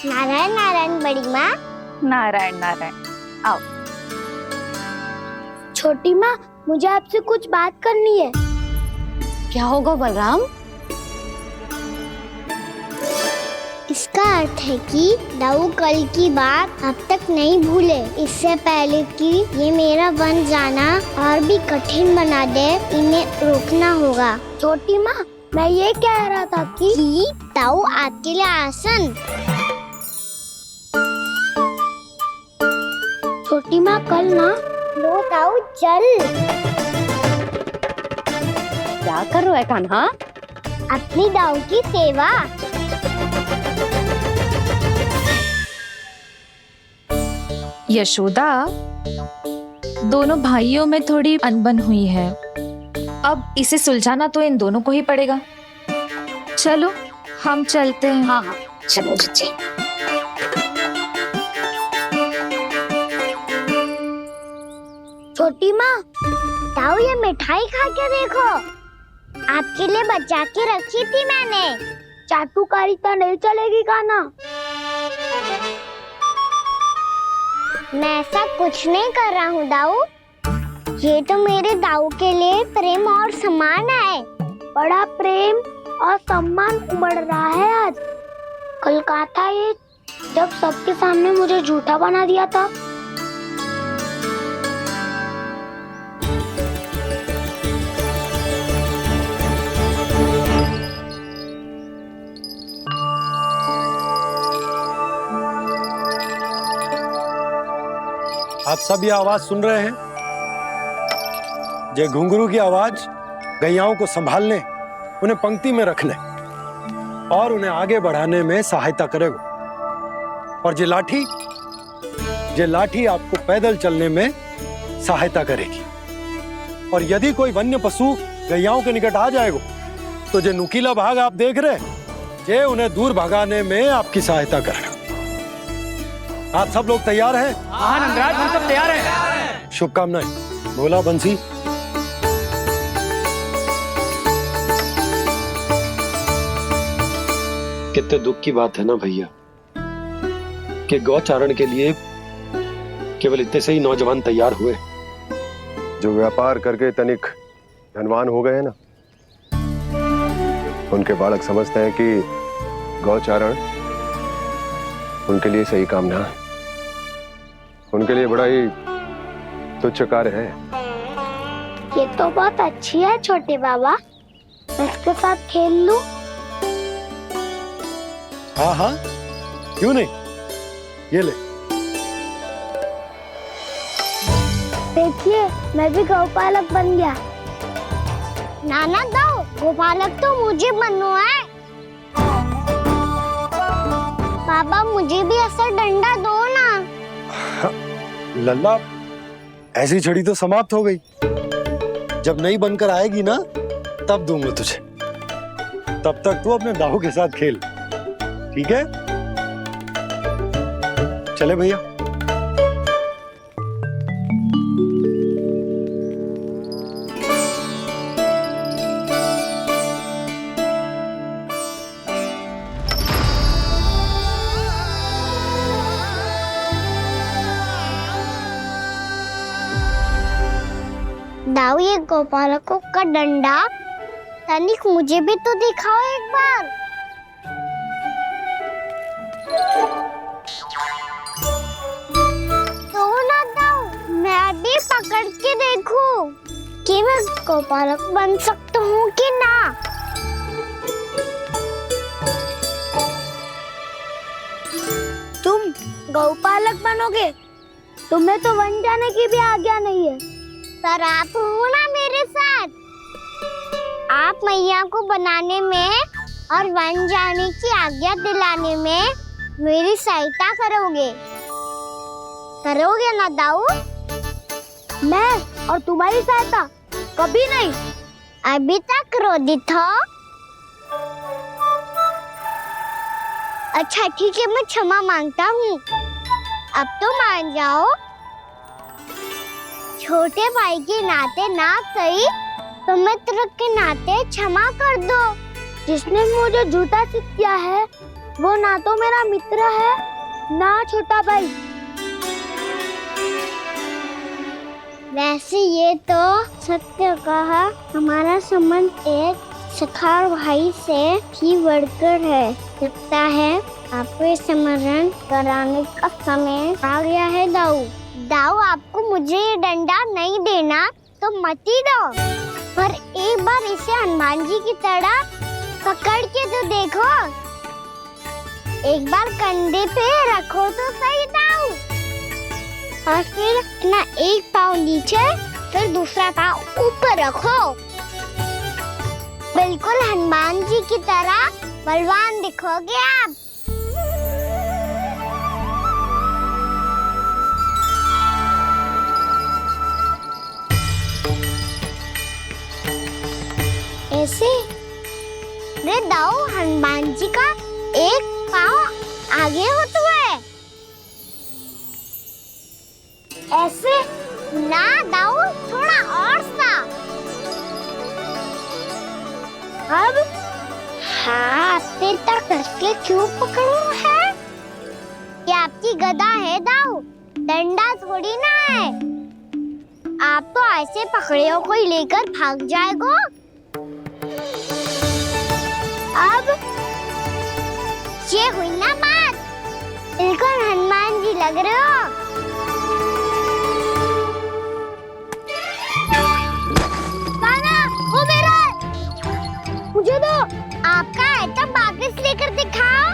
नारायण नारायण बड़ी माँ। नारायण नारायण, आओ। छोटी माँ, मुझे आपसे कुछ बात करनी है। क्या होगा बलराम? इसका अर्थ है कि दाऊ कल की बात अब तक नहीं भूले। इससे पहले कि ये मेरा वन जाना और भी कठिन बना दे, इन्हें रोकना होगा। छोटी माँ, मैं ये कह रहा था कि दाऊ आपके लिए आसन। छोटी माँ, कल ना लो दाऊ चल। क्या कर रहा है कान्हा? अपनी दाऊ की सेवा। यशोदा, दोनों भाइयों में थोड़ी अनबन हुई है। अब इसे सुलझाना तो इन दोनों को ही पड़ेगा। चलो हम चलते हैं। हाँ हाँ चलो बच्चे। छोटी माँ, ताऊ ये मिठाई खा के देखो, आपके लिए बचा के रखी थी मैंने। चाटुकारिता नहीं चलेगी कान्हा। मैं ऐसा कुछ नहीं कर रहा हूँ दाऊ, ये तो मेरे दाऊ के लिए प्रेम और सम्मान है। बड़ा प्रेम और सम्मान उमड़ रहा है आज। कल कहा था ये, जब सबके सामने मुझे झूठा बना दिया था। आप सब ये आवाज सुन रहे हैं? ये घुंघरू की आवाज गैयाओं को संभालने, उन्हें पंक्ति में रखने और उन्हें आगे बढ़ाने में सहायता करेगा। और ये लाठी आपको पैदल चलने में सहायता करेगी। और यदि कोई वन्य पशु गैयाओं के निकट आ जाएगा तो जो नुकीला भाग आप देख रहे हैं, ये उन्हें दूर भगाने में आपकी सहायता करेगा। आप सब लोग तैयार हैं? हाँ नंदराज, हम सब तैयार हैं। शुभकामनाएं। बोला बंसी। कितने दुख की बात है ना भैया कि गौचारण के लिए केवल इतने से ही नौजवान तैयार हुए। जो व्यापार करके तनिक धनवान हो गए ना, उनके बालक समझते हैं कि गौचारण उनके लिए सही काम ना है, उनके लिए बड़ा ही तुच्छ कार्य है। ये तो बहुत अच्छी है छोटे बाबा, मैं इसके साथ खेल लूं? हाँ हाँ क्यों नहीं, ये ले। देखिए मैं भी गौपालक बन गया। नाना दो, गौपालक तो मुझे बनना है। बाबा मुझे भी ऐसा डंडा दो ना। लल्ला, ऐसी छड़ी तो समाप्त हो गई। जब नई बनकर आएगी ना तब दूंगा तुझे। तब तक तू अपने दाऊ के साथ खेल, ठीक है? चले भैया। दाऊ ये गोपालकों का डंडा तनिक मुझे भी तो दिखाओ एक बार। तो ना दाऊ, मैं भी पकड़ के देखूं कि मैं गोपालक बन सकता हूँ कि ना। तुम गौपालक बनोगे? तुम्हें तो वन जाने की भी आज्ञा नहीं है। पर आप हो ना मेरे साथ, आप मैया को बनाने में और वन जाने की आज्ञा दिलाने में मेरी सहायता करोगे ना दाऊ? मैं और तुम्हारी सहायता कभी नहीं। अभी तक क्रोधित हो? अच्छा ठीक है, मैं क्षमा मांगता हूँ। अब तो मान जाओ। छोटे भाई के नाते ना सही तो मित्र के नाते क्षमा कर दो। जिसने मुझे झूठा सिद्ध किया है वो ना तो मेरा मित्र है ना छोटा भाई। वैसे ये तो सत्य कहा, हमारा संबंध एक सखा भाई से भी बढ़कर है। लगता है आपको स्मरण कराने का समय आ गया है दाऊ। दाऊ आपको मुझे ये डंडा नहीं देना तो मत ही दो, पर एक बार इसे हनुमान जी की तरह पकड़ के तो देखो। एक बार कंधे पे रखो तो सही दाऊ, और फिर अपना एक पाँव नीचे फिर दूसरा पाँव ऊपर रखो। बिल्कुल हनुमान जी की तरह बलवान दिखोगे आप। दाऊ हनुमान जी का एक पाँव आगे होता है। ऐसे ना दाऊ, थोड़ा और सा। अब हाथ पे तक करके क्यों पकड़ू है? ये आपकी गदा है दाऊ, डंडा थोड़ी ना है। आप तो ऐसे पकड़े हो कोई लेकर भाग जाएगा। अब ये हुई ना बात, बिल्कुल हनुमान जी लग रहे हो। कान्हा, वो मेरा है। मुझे दो। आपका है तो वापस लेकर दिखाओ।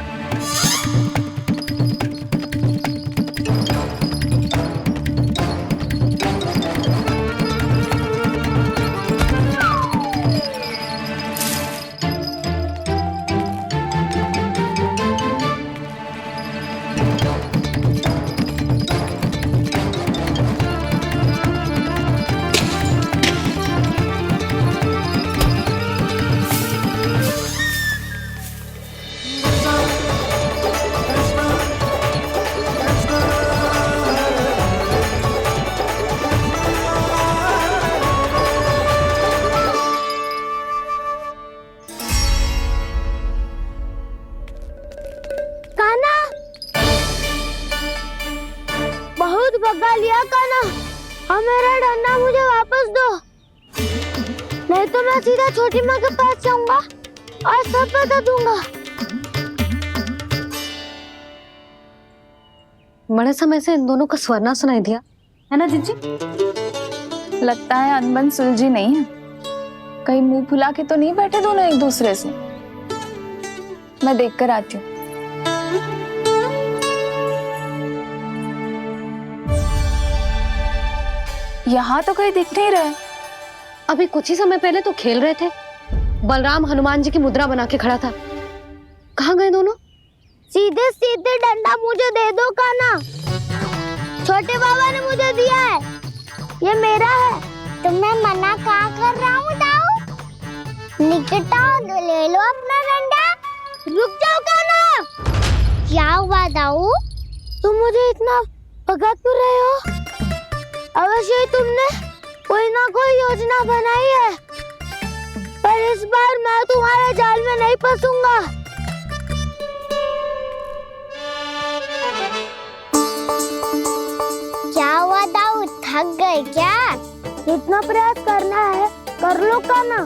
बहुत भगा लिया कान्हा, अब मेरा डंडा मुझे वापस दो, नहीं तो मैं सीधा छोटी माँ के पास जाऊंगा और सब बता दूंगा। बड़े समय से इन दोनों का स्वर ना सुनाई दिया, है ना जीजी? लगता है अनबन सुलझी नहीं है। कहीं मुंह फुला के तो नहीं बैठे दोनों एक दूसरे से। मैं देख कर आती हूँ। यहाँ तो कहीं दिख नहीं रहा। अभी कुछ ही समय पहले तो खेल रहे थे। बलराम हनुमान जी की मुद्रा बना के खड़ा था। कहाँ गए दोनों? सीधे सीधे डंडा मुझे दे दो कान्हा, छोटे बाबा ने मुझे दिया है, ये मेरा है। तो मैं मना कहाँ कर रहा हूँ दाऊ? निकट आओ, ले लो अपना डंडा। रुक जाओ कान्हा। क्या हुआ दाऊ, तुम मुझे इतना भगा क्यों रहे हो? अवश्य ही तुमने कोई ना कोई योजना बनाई है, पर इस बार मैं तुम्हारे जाल में नहीं फंसूंगा। क्या हुआ दाऊ, थक गए क्या? जितना प्रयास करना है कर लो कान्हा,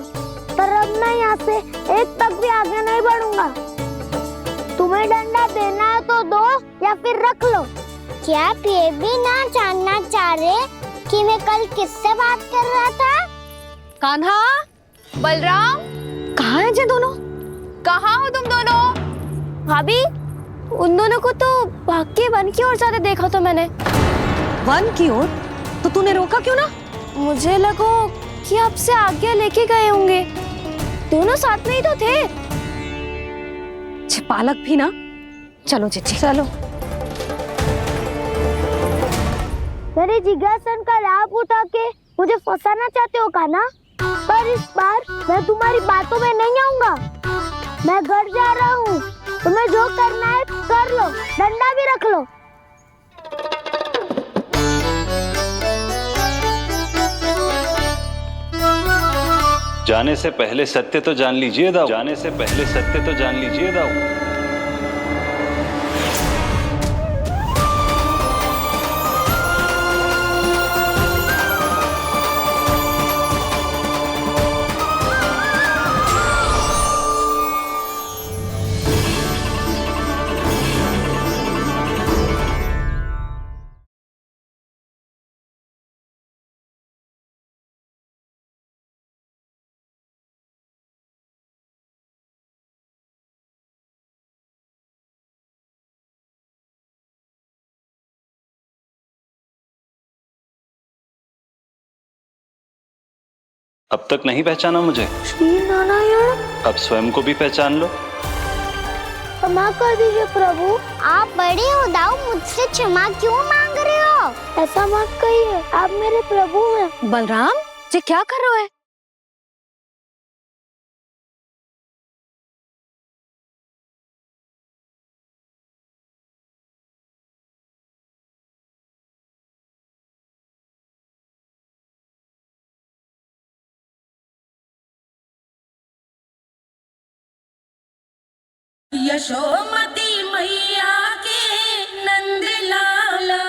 पर अब मैं यहाँ से एक तक भी आगे नहीं बढ़ूंगा। तुम्हें डंडा देना है तो दो या फिर रख लो। क्या आप ये भी ना जानना चाह रहे कि मैं कल किससे बात कर रहा था? कान्हा, बलराम, कहाँ हैं ये दोनों? कहाँ हो तुम दोनों? भाभी, उन दोनों को तो भाग के वन की ओर जाते देखा तो मैंने। वन की ओर? तो तूने रोका क्यों ना? मुझे लगो कि आपसे आगे लेके गए होंगे, दोनों साथ में ही तो थे। पालक भी ना। चलो जीजी, चलो। मेरे जिज्ञासन का लाभ उठा के मुझे फंसाना चाहते हो कान्हा, पर इस बार मैं तुम्हारी बातों में नहीं आऊंगा। मैं घर जा रहा हूँ, तुम्हें जो करना है कर लो, डंडा भी रख लो। जाने से पहले सत्य तो जान लीजिए दाऊ। जाने से पहले सत्य तो जान लीजिए दाऊ। अब तक नहीं पहचाना मुझे? श्री नारायण। अब स्वयं को भी पहचान लो। क्षमा कर दीजिए प्रभु, आप बड़े हो दाऊ, मुझसे क्षमा क्यों मांग रहे हो? ऐसा मत कहिए, आप मेरे प्रभु हैं। बलराम, ये क्या कर रहे हो? यशोमती मैया के नंद लाला।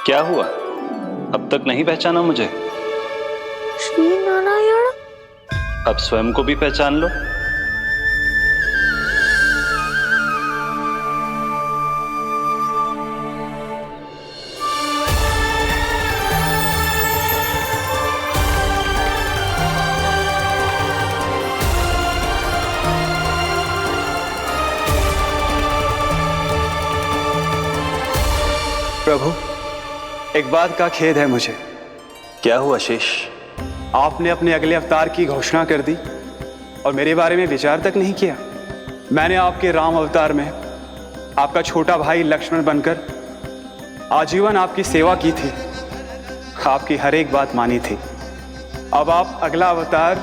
क्या हुआ? अब तक नहीं पहचाना मुझे? श्री नारायण। अब स्वयं को भी पहचान लो। प्रभु, एक बात का खेद है मुझे। क्या हुआ शेष? आपने अपने अगले अवतार की घोषणा कर दी और मेरे बारे में विचार तक नहीं किया। मैंने आपके राम अवतार में आपका छोटा भाई लक्ष्मण बनकर आजीवन आपकी सेवा की थी, आपकी हर एक बात मानी थी। अब आप अगला अवतार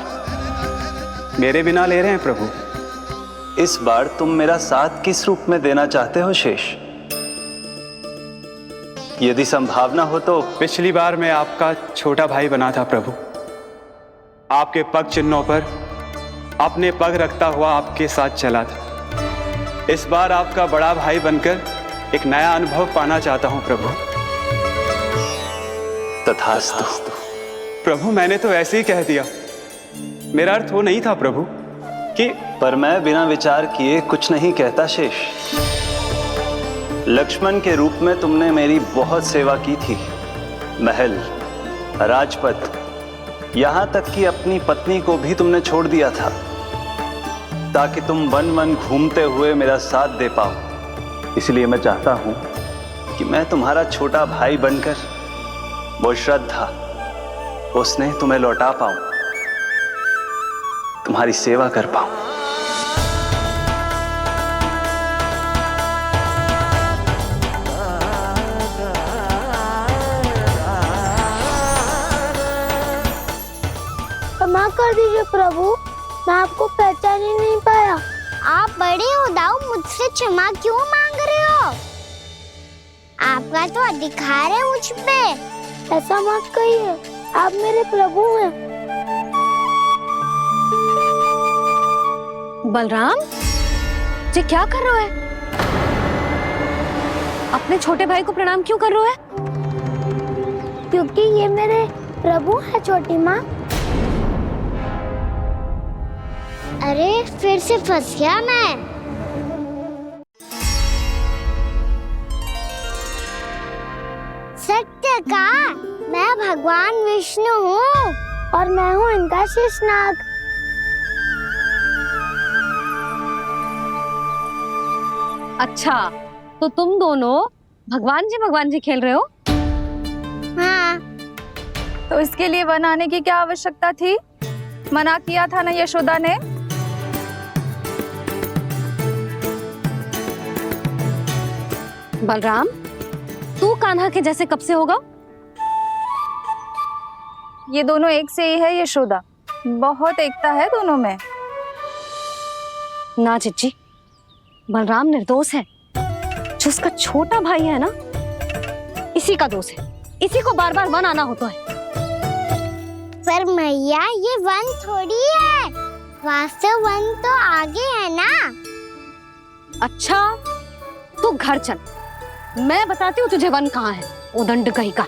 मेरे बिना ले रहे हैं प्रभु। इस बार तुम मेरा साथ किस रूप में देना चाहते हो शेष? यदि संभावना हो तो। पिछली बार मैं आपका छोटा भाई बना था प्रभु, आपके पग चिन्हों पर अपने पग रखता हुआ आपके साथ चला था। इस बार आपका बड़ा भाई बनकर एक नया अनुभव पाना चाहता हूं प्रभु। तथास्तु। प्रभु, मैंने तो ऐसे ही कह दिया, मेरा अर्थ वो नहीं था प्रभु कि। पर मैं बिना विचार किए कुछ नहीं कहता शेष। लक्ष्मण के रूप में तुमने मेरी बहुत सेवा की थी। महल, राजपथ, यहां तक कि अपनी पत्नी को भी तुमने छोड़ दिया था ताकि तुम वन वन घूमते हुए मेरा साथ दे पाओ। इसलिए मैं चाहता हूं कि मैं तुम्हारा छोटा भाई बनकर वो श्रद्धा, वो स्नेह तुम्हें लौटा पाऊं, तुम्हारी सेवा कर पाऊं। क्षमा कर दीजिए प्रभु, मैं आपको पहचान ही नहीं पाया। आप बड़े हो दाऊ, मुझसे क्षमा क्यों मांग रहे हो? आपका तो अधिकार है मुझ पे। ऐसा मत कहिए, आप मेरे प्रभु हैं। बलराम जी, क्या कर रहे हो? अपने छोटे भाई को प्रणाम क्यों कर रहे हो? क्योंकि ये मेरे प्रभु है छोटी माँ। अरे फिर से फंस गया मैं। सत्य का, मैं भगवान विष्णु हूँ और मैं हूँ इनका शेषनाग। अच्छा, तो तुम दोनों भगवान जी खेल रहे हो? हाँ। तो इसके लिए वन आने की क्या आवश्यकता थी? मना किया था ना यशोदा ने। बलराम, तू कान्हा के जैसे कब से होगा? ये दोनों एक से ही है यशोदा, बहुत एकता है दोनों में। ना चिच्ची, बलराम निर्दोष है। जो उसका छोटा भाई है ना, इसी का दोष है। इसी को बार बार वन आना होता है। पर मैया, ये वन थोड़ी है, वास्तव वन तो आगे है ना। अच्छा, तू घर चल, मैं बताती हूँ तुझे वन कहाँ है। उदंड कहीं का।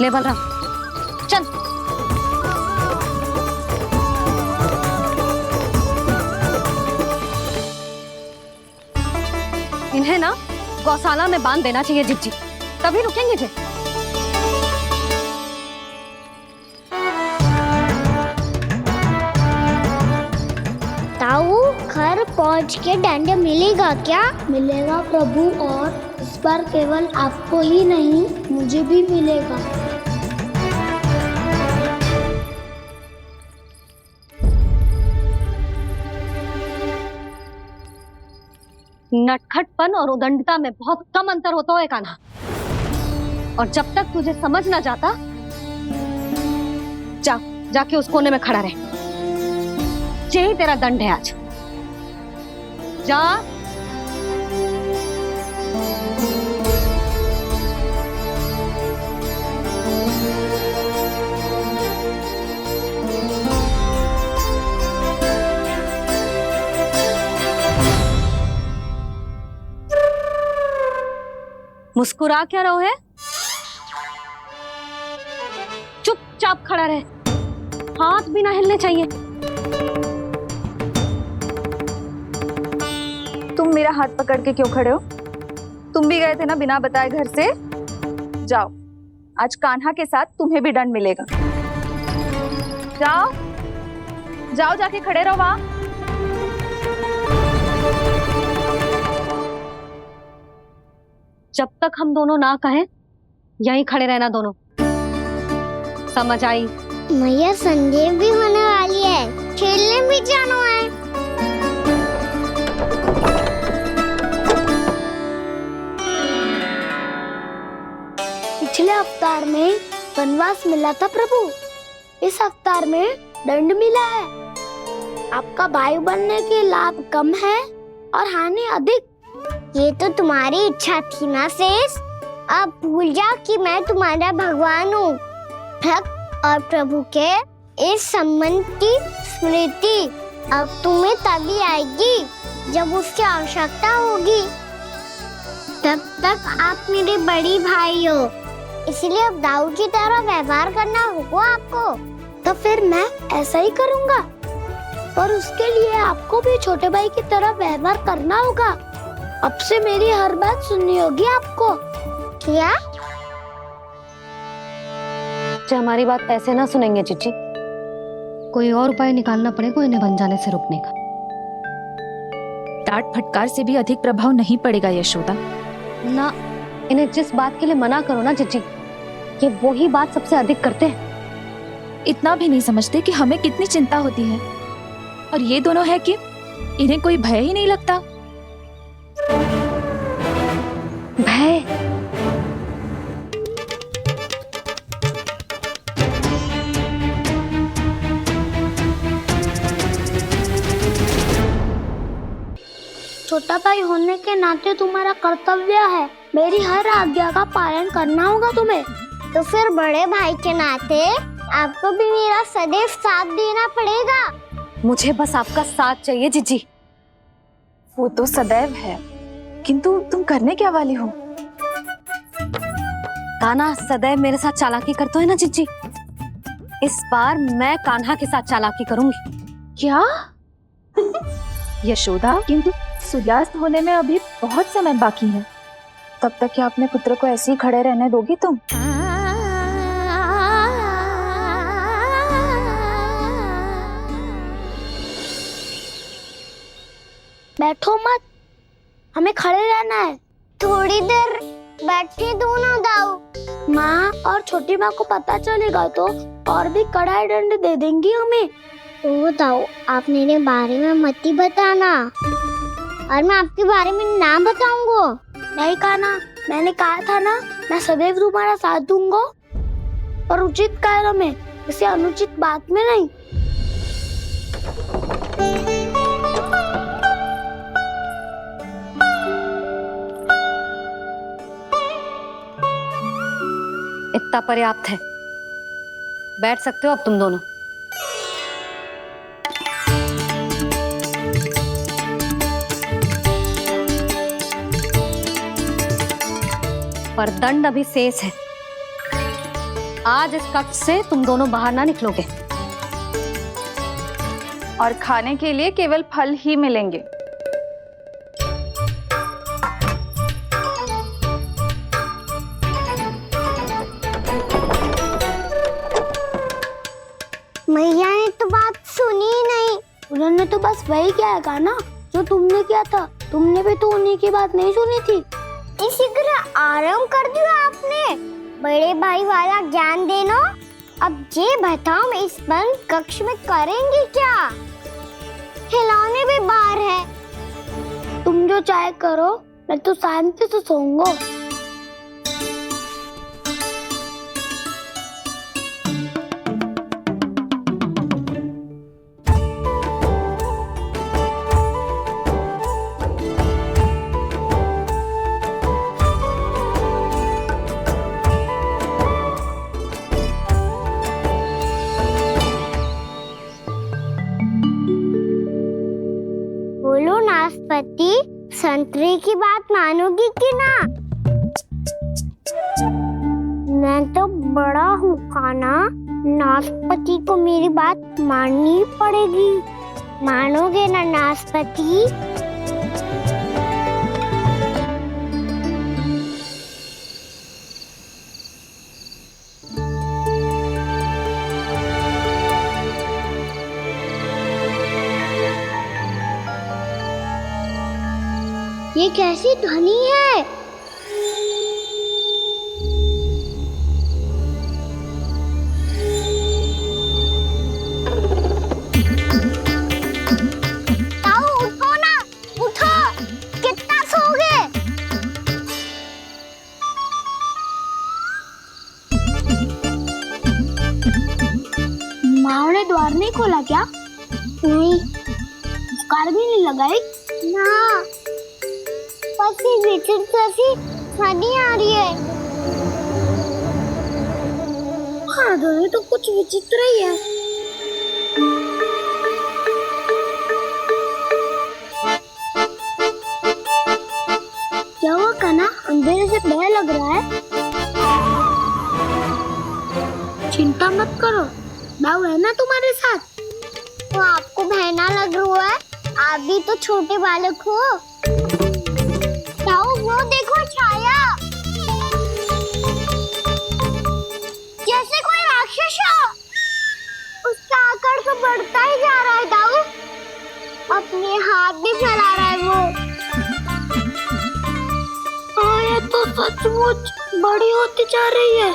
ले बलराम, चल। इन्हें ना गौशाला में बांध देना चाहिए जिज्जी, तभी रुकेंगे जे। ताऊ, घर पहुंच के दंड मिलेगा क्या? मिलेगा प्रभु, और इस बार केवल आपको ही नहीं, मुझे भी मिलेगा। नटखटपन और उदंडता में बहुत कम अंतर होता है कान्हा। और जब तक तुझे समझ ना जाता, जाके उस कोने में खड़ा रहे। यही तेरा दंड है आज। जा। मुस्कुरा क्या रहो है? चुपचाप खड़ा रहे, हाथ भी ना हिलने चाहिए। तुम मेरा हाथ पकड़ के क्यों खड़े हो? तुम भी गए थे ना बिना बताए घर से। जाओ, आज कान्हा के साथ तुम्हें भी दंड मिलेगा। जाओ जाओ, जाके खड़े रहो वहां। जब तक हम दोनों ना कहें, यहीं खड़े रहना दोनों। समझ आई? मैया संडे भी होने वाली है, खेलने भी जाना है। पिछले अवतार में वनवास मिला था प्रभु, इस अवतार में दंड मिला है। आपका भाई बनने के लाभ कम है और हानि अधिक। ये तो तुम्हारी इच्छा थी ना शेष। अब भूल जा कि मैं तुम्हारा भगवान हूँ। भक्त और प्रभु के इस संबंध की स्मृति अब तुम्हें तभी आएगी जब उसकी आवश्यकता होगी। तब तक आप मेरे बड़ी भाई हो, इसलिए अब दाऊ की तरह व्यवहार करना होगा आपको। तो फिर मैं ऐसा ही करूँगा, पर उसके लिए आपको भी छोटे भाई की तरह व्यवहार करना होगा। अब से मेरी हर बात सुननी होगी आपको। क्या? हमारी बात ऐसे ना सुनेंगे चिची। कोई और उपाय निकालना पड़ेगा इन्हें बन जाने से रुकने का। डांट फटकार से भी अधिक प्रभाव नहीं पड़ेगा यशोदा। ना, इन्हें जिस बात के लिए मना करो ना चिची, ये वही बात सबसे अधिक करते हैं। इतना भी नहीं समझते कि हमें कितनी चिंता होती है, और ये दोनों है कि इन्हें कोई भय ही नहीं लगता। भय? छोटा भाई होने के नाते तुम्हारा कर्तव्य है, मेरी हर आज्ञा का पालन करना होगा तुम्हें। तो फिर बड़े भाई के नाते आपको भी मेरा सदैव साथ देना पड़ेगा। मुझे बस आपका साथ चाहिए जीजी। वो तो सदैव है, किंतु तुम करने क्या वाली हो? कान्हा सदैव मेरे साथ चालाकी करता है ना जीजी। इस बार मैं कान्हा के साथ चालाकी करूंगी। क्या? यशोदा, किंतु सूर्यास्त होने में अभी बहुत समय बाकी है। तब तक क्या अपने पुत्र को ऐसे ही खड़े रहने दोगी तुम? बैठो मत, हमें खड़े रहना है। थोड़ी देर बैठे दो ना दाऊ। माँ और छोटी माँ को पता चलेगा तो और भी कड़ा दंड दे देंगी हमें। ओ दाऊ, आप मेरे बारे में मत ही बताना, और मैं आपके बारे में ना बताऊंगा। नहीं कान्हा, मैंने कहा था ना, मैं सदैव तुम्हारा साथ दूंगा, और उचित कार्य में, इसे अनुचित बात में नहीं। इतना पर्याप्त है, बैठ सकते हो अब तुम दोनों। पर दंड अभी शेष है। आज इस कक्ष से तुम दोनों बाहर ना निकलोगे, और खाने के लिए केवल फल ही मिलेंगे। मैया ने तो बात सुनी ही नहीं। उन्होंने तो बस वही किया ना जो तुमने किया था। तुमने भी तो उन्हीं की बात नहीं सुनी थी। इसी तरह आराम कर दिया आपने। बड़े भाई वाला ज्ञान देना। अब ये बताओ, इस बंद कक्ष में करेंगे क्या? खिलौने भी बाहर है। तुम जो चाहे करो, मैं तो शांति से सोऊंगा। नाशपाती संतरे की बात मानोगी कि ना? मैं तो बड़ा हूँ कान्हा, नाशपाती को मेरी बात माननी पड़ेगी। मानोगे ना नाशपाती? ये कैसी ध्वनि है? ताऊ उठो ना, उठो, कितना सोओगे? माँ ने द्वार नहीं खोला क्या? नहीं। कार भी नहीं लगाई? ना। विचित्र ध्वनि आ रही है। हाँ, ध्वनि तो कुछ विचित्र ही है। क्या हुआ कान्हा, अंधेरे से भय लग रहा है? चिंता मत करो, दाऊ है ना तुम्हारे साथ। तो आपको भय ना लग रहा है? आप भी तो छोटे बालक हो। वो देखो छाया, जैसे कोई राक्षस हो। उसका आकार तो बढ़ता ही जा रहा है दाऊ, अपने हाथ भी फैला रहा है वो। हाँ, ये तो सचमुच बड़ी होती जा रही है।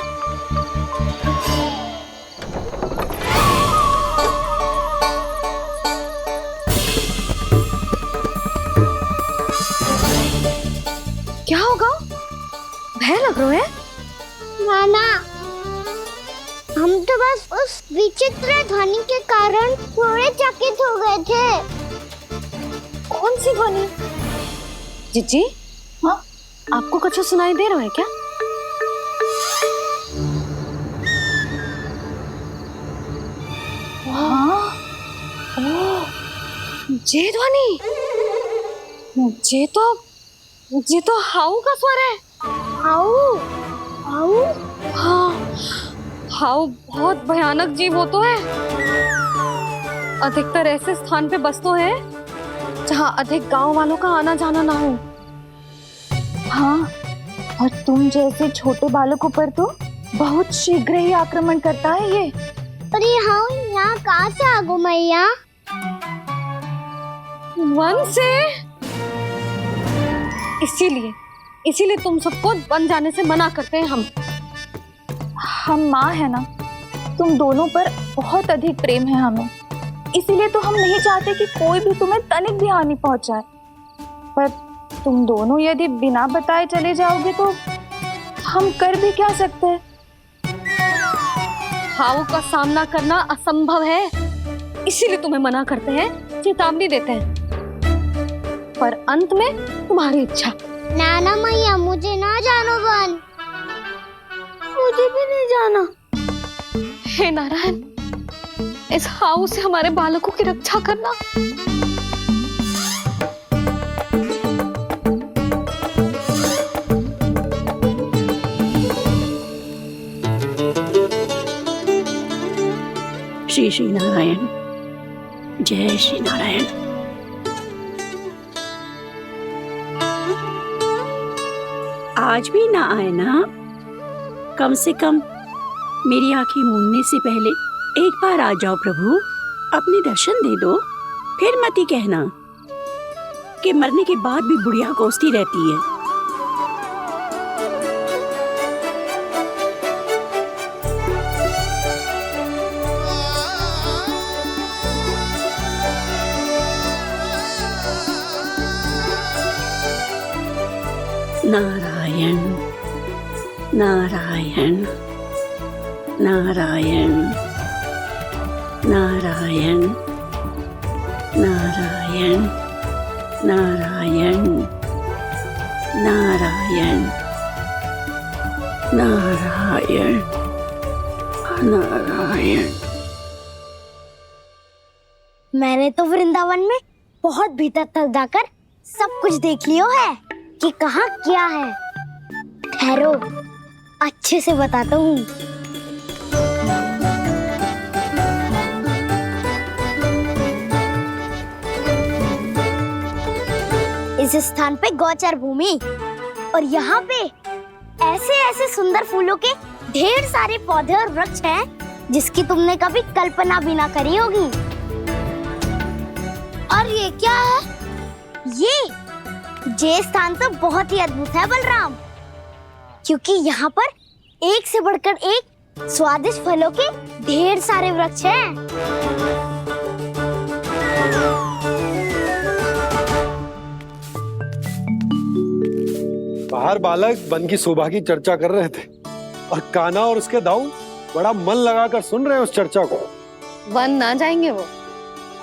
क्या होगा? भय लग रहा है? नाना, हम तो बस उस विचित्र ध्वनि के कारण थोड़े चकित हो गए थे। कौन सी ध्वनि? जीजी, हाँ, आपको कुछ सुनाई दे रहा है क्या? हाँ, ये ध्वनि, ये तो हाउ का स्वर है। हाउ? हाउ? हाँ, हाउ बहुत भयानक जीव हो तो है। अधिकतर ऐसे स्थान पे बसते हैं जहाँ अधिक गांव वालों का आना जाना ना हो। हाँ, और तुम जैसे छोटे बालकों पर तो बहुत शीघ्र ही आक्रमण करता है ये। पर ये हाउ यहाँ कहाँ से आ गो मैया? वन से। इसीलिए तुम सबको वन जाने से मना करते हैं हम माँ है ना, तुम दोनों पर बहुत अधिक प्रेम है हमें, इसीलिए तो हम नहीं चाहते कि कोई भी तुम्हें तनिक भी हानि पहुंचाए। पर तुम दोनों यदि बिना बताए चले जाओगे तो हम कर भी क्या सकते हैं? हाउ का सामना करना असंभव है, इसीलिए तुम्हें मना करते हैं, चेतावनी देते हैं। पर अंत में तुम्हारी इच्छा। नाना मैया, मुझे ना जानो वन, मुझे भी नहीं जाना। हे नारायण, इस हाउ से हमारे बालकों की रक्षा करना। श्री श्री नारायण, जय श्री नारायण। आज भी ना आए ना? कम से कम मेरी आंखें मूंदने से पहले एक बार आ जाओ प्रभु, अपने दर्शन दे दो। फिर मत ही कहना कि मरने के बाद भी बुढ़िया कोसती रहती है। नारायण नारायण नारायण नारायण नारायण नारायण नारायण नारायण नारायण। मैंने तो वृंदावन में बहुत भीतर तक जाकर सब कुछ देख लियो है कि कहाँ क्या है। ठहरो, अच्छे से बताता हूँ। इस स्थान पे गौचर भूमि और यहाँ पे ऐसे ऐसे सुंदर फूलों के ढेर सारे पौधे और वृक्ष हैं जिसकी तुमने कभी कल्पना भी ना करी होगी। और ये क्या है? ये स्थान तो बहुत ही अद्भुत है बलराम, क्योंकि यहाँ पर एक से बढ़कर एक स्वादिष्ट फलों के ढेर सारे वृक्ष हैं। बाहर बालक वन की शोभा की चर्चा कर रहे थे और कान्हा और उसके दाऊ बड़ा मन लगाकर सुन रहे हैं उस चर्चा को। वन ना जाएंगे वो?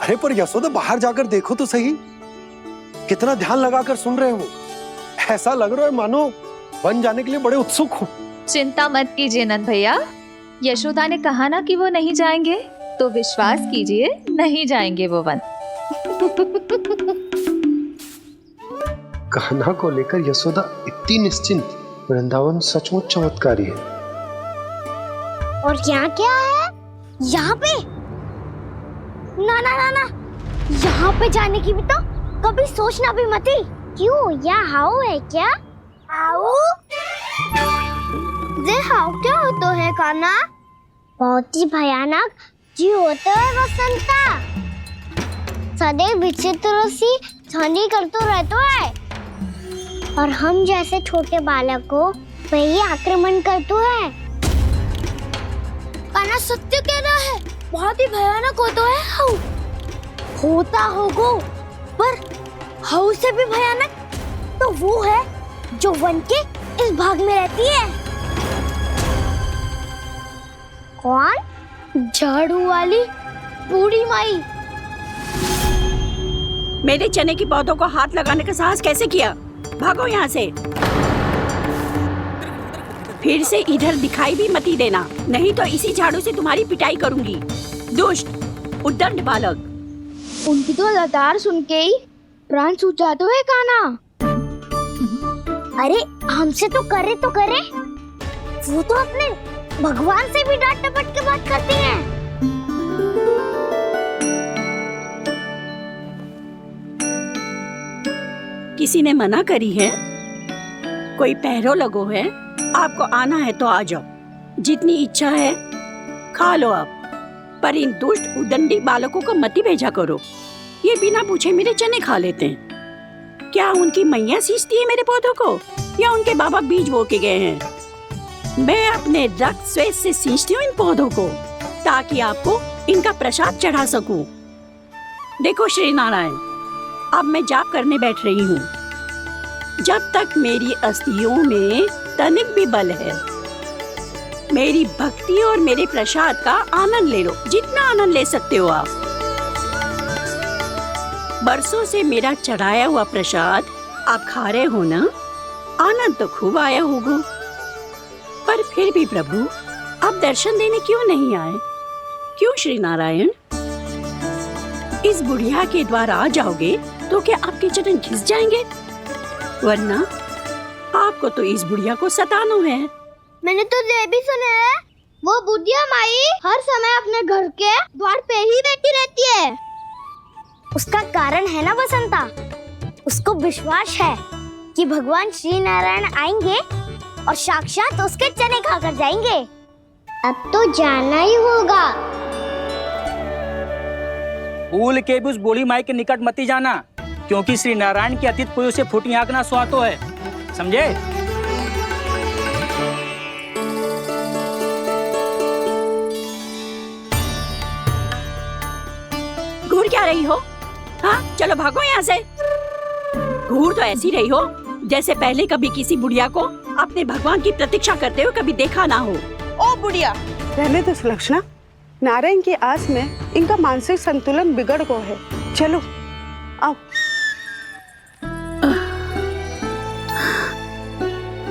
अरे पर यशोदा, बाहर जाकर देखो तो सही, कितना ध्यान लगाकर सुन रहे हो। ऐसा लग रहा है मानो वन जाने के लिए बड़े उत्सुक हो। चिंता मत कीजिए नंद भैया, यशोदा ने कहा ना कि वो नहीं जाएंगे, तो विश्वास कीजिए नहीं जाएंगे वो वन। कान्हा को लेकर यशोदा इतनी निश्चिंत, वृंदावन सचमुच चमत्कारी है। और यहाँ क्या है? यहाँ पे ना ना ना ना, यहाँ पे जाने की भी तो कभी सोचना भी मत ही। क्यों, यहाँ हाउ है क्या? हाउ? ये हाउ क्या होता है कान्हा? बहुत ही भयानक जी होता है वसंता। सदैव विचित्र सी ध्वनि करते रहता है और हम जैसे छोटे बालक को वही आक्रमण करते है। कान्हा सत्य कह रहा है, बहुत ही भयानक होता है हाउ। होता होगा, पर हाउ से भी भयानक तो वो है जो वन के इस भाग में रहती है। कौन? झाड़ू वाली बूढ़ी माई। मेरे चने की पौधों को हाथ लगाने का साहस कैसे किया? भागो यहाँ से। फिर से इधर दिखाई भी मत देना, नहीं तो इसी झाड़ू से तुम्हारी पिटाई करूंगी। दुष्ट, उद्दंड बालक। उनकी तो लतार सुन के ही प्राण सूझ जाते हैं कान्हा। अरे हमसे तो करे, वो तो अपने भगवान से भी डांट डपट के बात करती हैं। किसी ने मना करी है? कोई पहरो लगो है? आपको आना है तो आ जाओ, जितनी इच्छा है खा लो आप, पर इन दुष्ट उदंडी बालकों को मत ही भेजा करो। ये बिना पूछे मेरे चने खा लेते हैं। क्या उनकी मैया सींचती है मेरे पौधों को, या उनके बाबा बीज बो के गए हैं? मैं अपने रक्त स्वेद से सींचती हूँ इन पौधों को, ताकि आपको इनका प्रसाद चढ़ा सकूं। देखो श्री नारायण, अब मैं जाप करने बैठ रही हूँ। जब तक मेरी अस्थियों में तनिक भी बल है, मेरी भक्ति और मेरे प्रसाद का आनंद ले लो, जितना आनंद ले सकते हो आप। बरसों से मेरा चढ़ाया हुआ प्रसाद आप खा रहे हो ना, आनंद तो खूब आया होगा। पर फिर भी प्रभु, आप दर्शन देने क्यों नहीं आए? क्यों श्री नारायण? इस बुढ़िया के द्वार आ जाओगे तो क्या आपके चरण घिस जाएंगे? वरना आपको तो इस बुढ़िया को सताना है। मैंने तो ये भी सुना है, वो बुढ़िया माई हर समय अपने घर के द्वार पे ही बैठी रहती है। उसका कारण है ना बसंता, उसको विश्वास है कि भगवान श्री नारायण आएंगे और साक्षात उसके चने खाकर जाएंगे। अब तो जाना ही होगा। भूल के भी उस बूढ़ी माई के निकट मत जाना, क्योंकि श्री नारायण की अतीत पुरुष से फूटी आंख ना सुहातो है, समझे? घूर क्या रही हो? हाँ, चलो भागो यहाँ से। घूर तो ऐसी रही हो जैसे पहले कभी किसी बुढ़िया को अपने भगवान की प्रतीक्षा करते हुए कभी देखा ना हो। ओ बुढ़िया, रहने दो सुलक्षणा। नारायण की आस में इनका मानसिक संतुलन बिगड़ गया है। चलो आओ।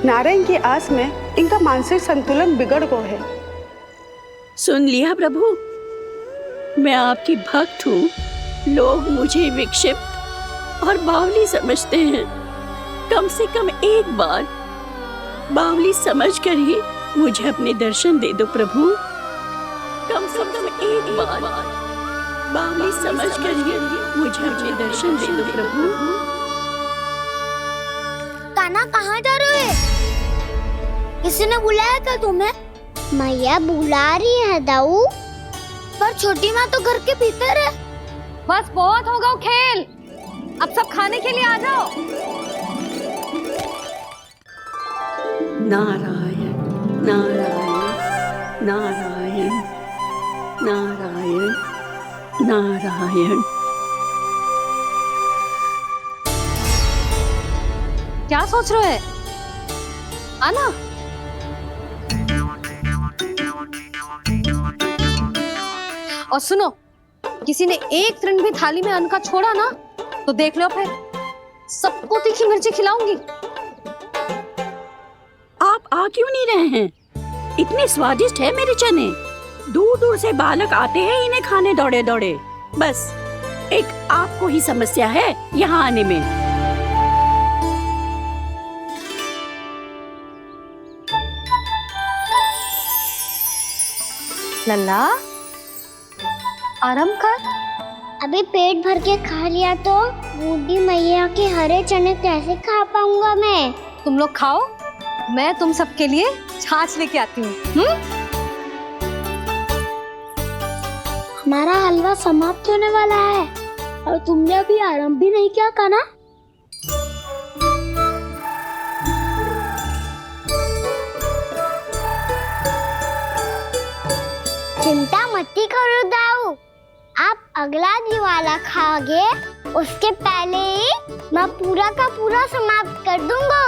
नारायण की आस में इनका मानसिक संतुलन बिगड़ गया है। सुन लिया प्रभु, मैं आपकी भक्त हूँ। लोग मुझे विक्षिप्त और बावली समझते हैं। कम से कम एक बार बावली समझकर ही मुझे अपने दर्शन दे दो प्रभु। कम से कम एक बार बावली समझकर ही मुझे अपने दर्शन दे दो प्रभु। कान्हा कहाँ जा रहे हो? किसी ने बुलाया क्या तुम्हें? मैया बुला रही है दाऊ, पर छोटी माँ तो घर के भीतर है। बस बहुत हो गया खेल, अब सब खाने के लिए आ जाओ। नारायण नारायण नारायण नारायण नारायण। क्या सोच रहे हैं? आना। और सुनो, किसी ने एक तृण भी थाली में अन्न का छोड़ा ना तो देख लो, फिर सबको तीखी मिर्ची खिलाऊंगी। आप आ क्यों नहीं रहे हैं? इतने स्वादिष्ट है मेरे चने। दूर दूर से बालक आते हैं इन्हें खाने दौड़े दौड़े। बस एक आपको ही समस्या है यहाँ आने में। लल्ला, आराम कर। अभी पेट भर के खा लिया तो बूढ़ी मैया के हरे चने कैसे खा पाऊंगा मैं? तुम लोग खाओ, मैं तुम सबके लिए छाछ लेके आती हूँ। हमारा हलवा समाप्त होने वाला है और तुमने अभी आराम भी नहीं किया कान्हा। चिंता मत करो दाऊ, आप अगला दिवाला खाओगे उसके पहले ही मैं पूरा का पूरा समाप्त कर दूंगा।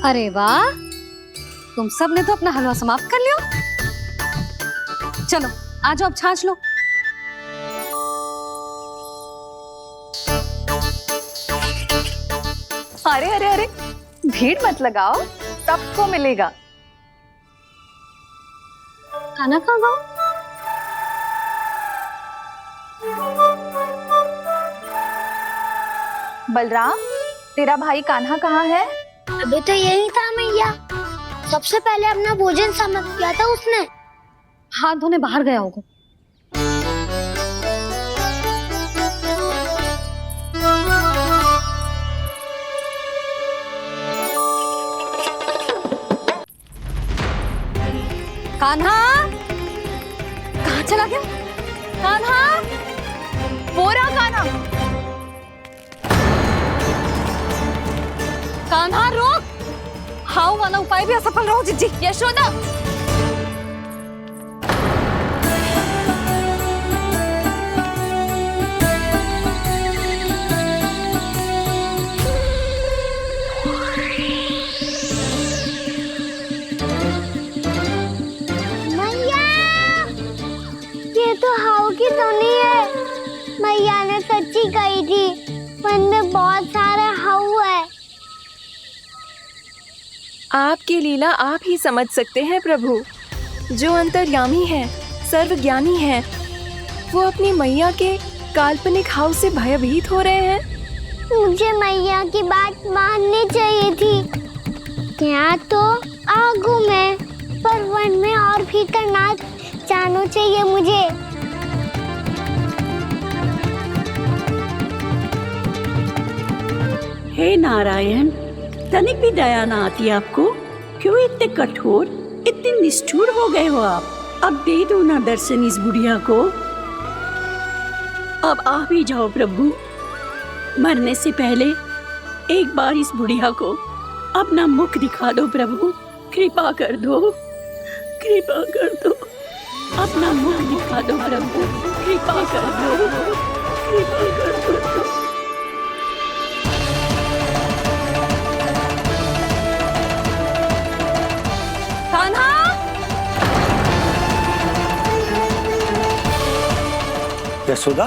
अरे वाह, तुम सब ने तो अपना हलवा समाप्त कर लिया। चलो आ जाओ, अब छाछ लो। अरे अरे अरे, भीड़ मत लगाओ, सबको मिलेगा। खाना खा गो। बलराम, तेरा भाई कान्हा कहाँ है? अभी तो यही था मैया, सबसे पहले अपना भोजन समाप्त किया था उसने। हाथ धोने बाहर गया होगा। कान्हा कहाँ चला गया? कान्हा, वो रहा कान्हा। कान्हा रोक, हाउ वाला उपाय भी असफल रहो जिज्जी। यशोदा, मैया, ये तो हाउ की धुनी है। मैया ने सच्ची कही थी, वन में बहुत सारे हाउ है। आपकी लीला आप ही समझ सकते हैं प्रभु। जो अंतर्यामी है, सर्वज्ञानी है, वो अपनी मैया के काल्पनिक हाव से भयभीत हो रहे हैं। मुझे मैया की बात माननी चाहिए थी। यहाँ तो आगू में, पर वन में और भीतर ना जाना चाहिए मुझे। हे नारायण, तनिक भी दया ना आती आपको? क्यों इतने कठोर, इतने निष्ठुर हो गए हो आप? अब दे दो ना दर्शन इस बुढ़िया को। अब आ भी जाओ प्रभु। मरने से पहले एक बार इस बुढ़िया को अपना मुख दिखा दो प्रभु। कृपा कर दो, कृपा कर दो। अपना मुख दिखा दो प्रभु, कृपा कर दो, कृपा कर दो। कान्हा, यशोदा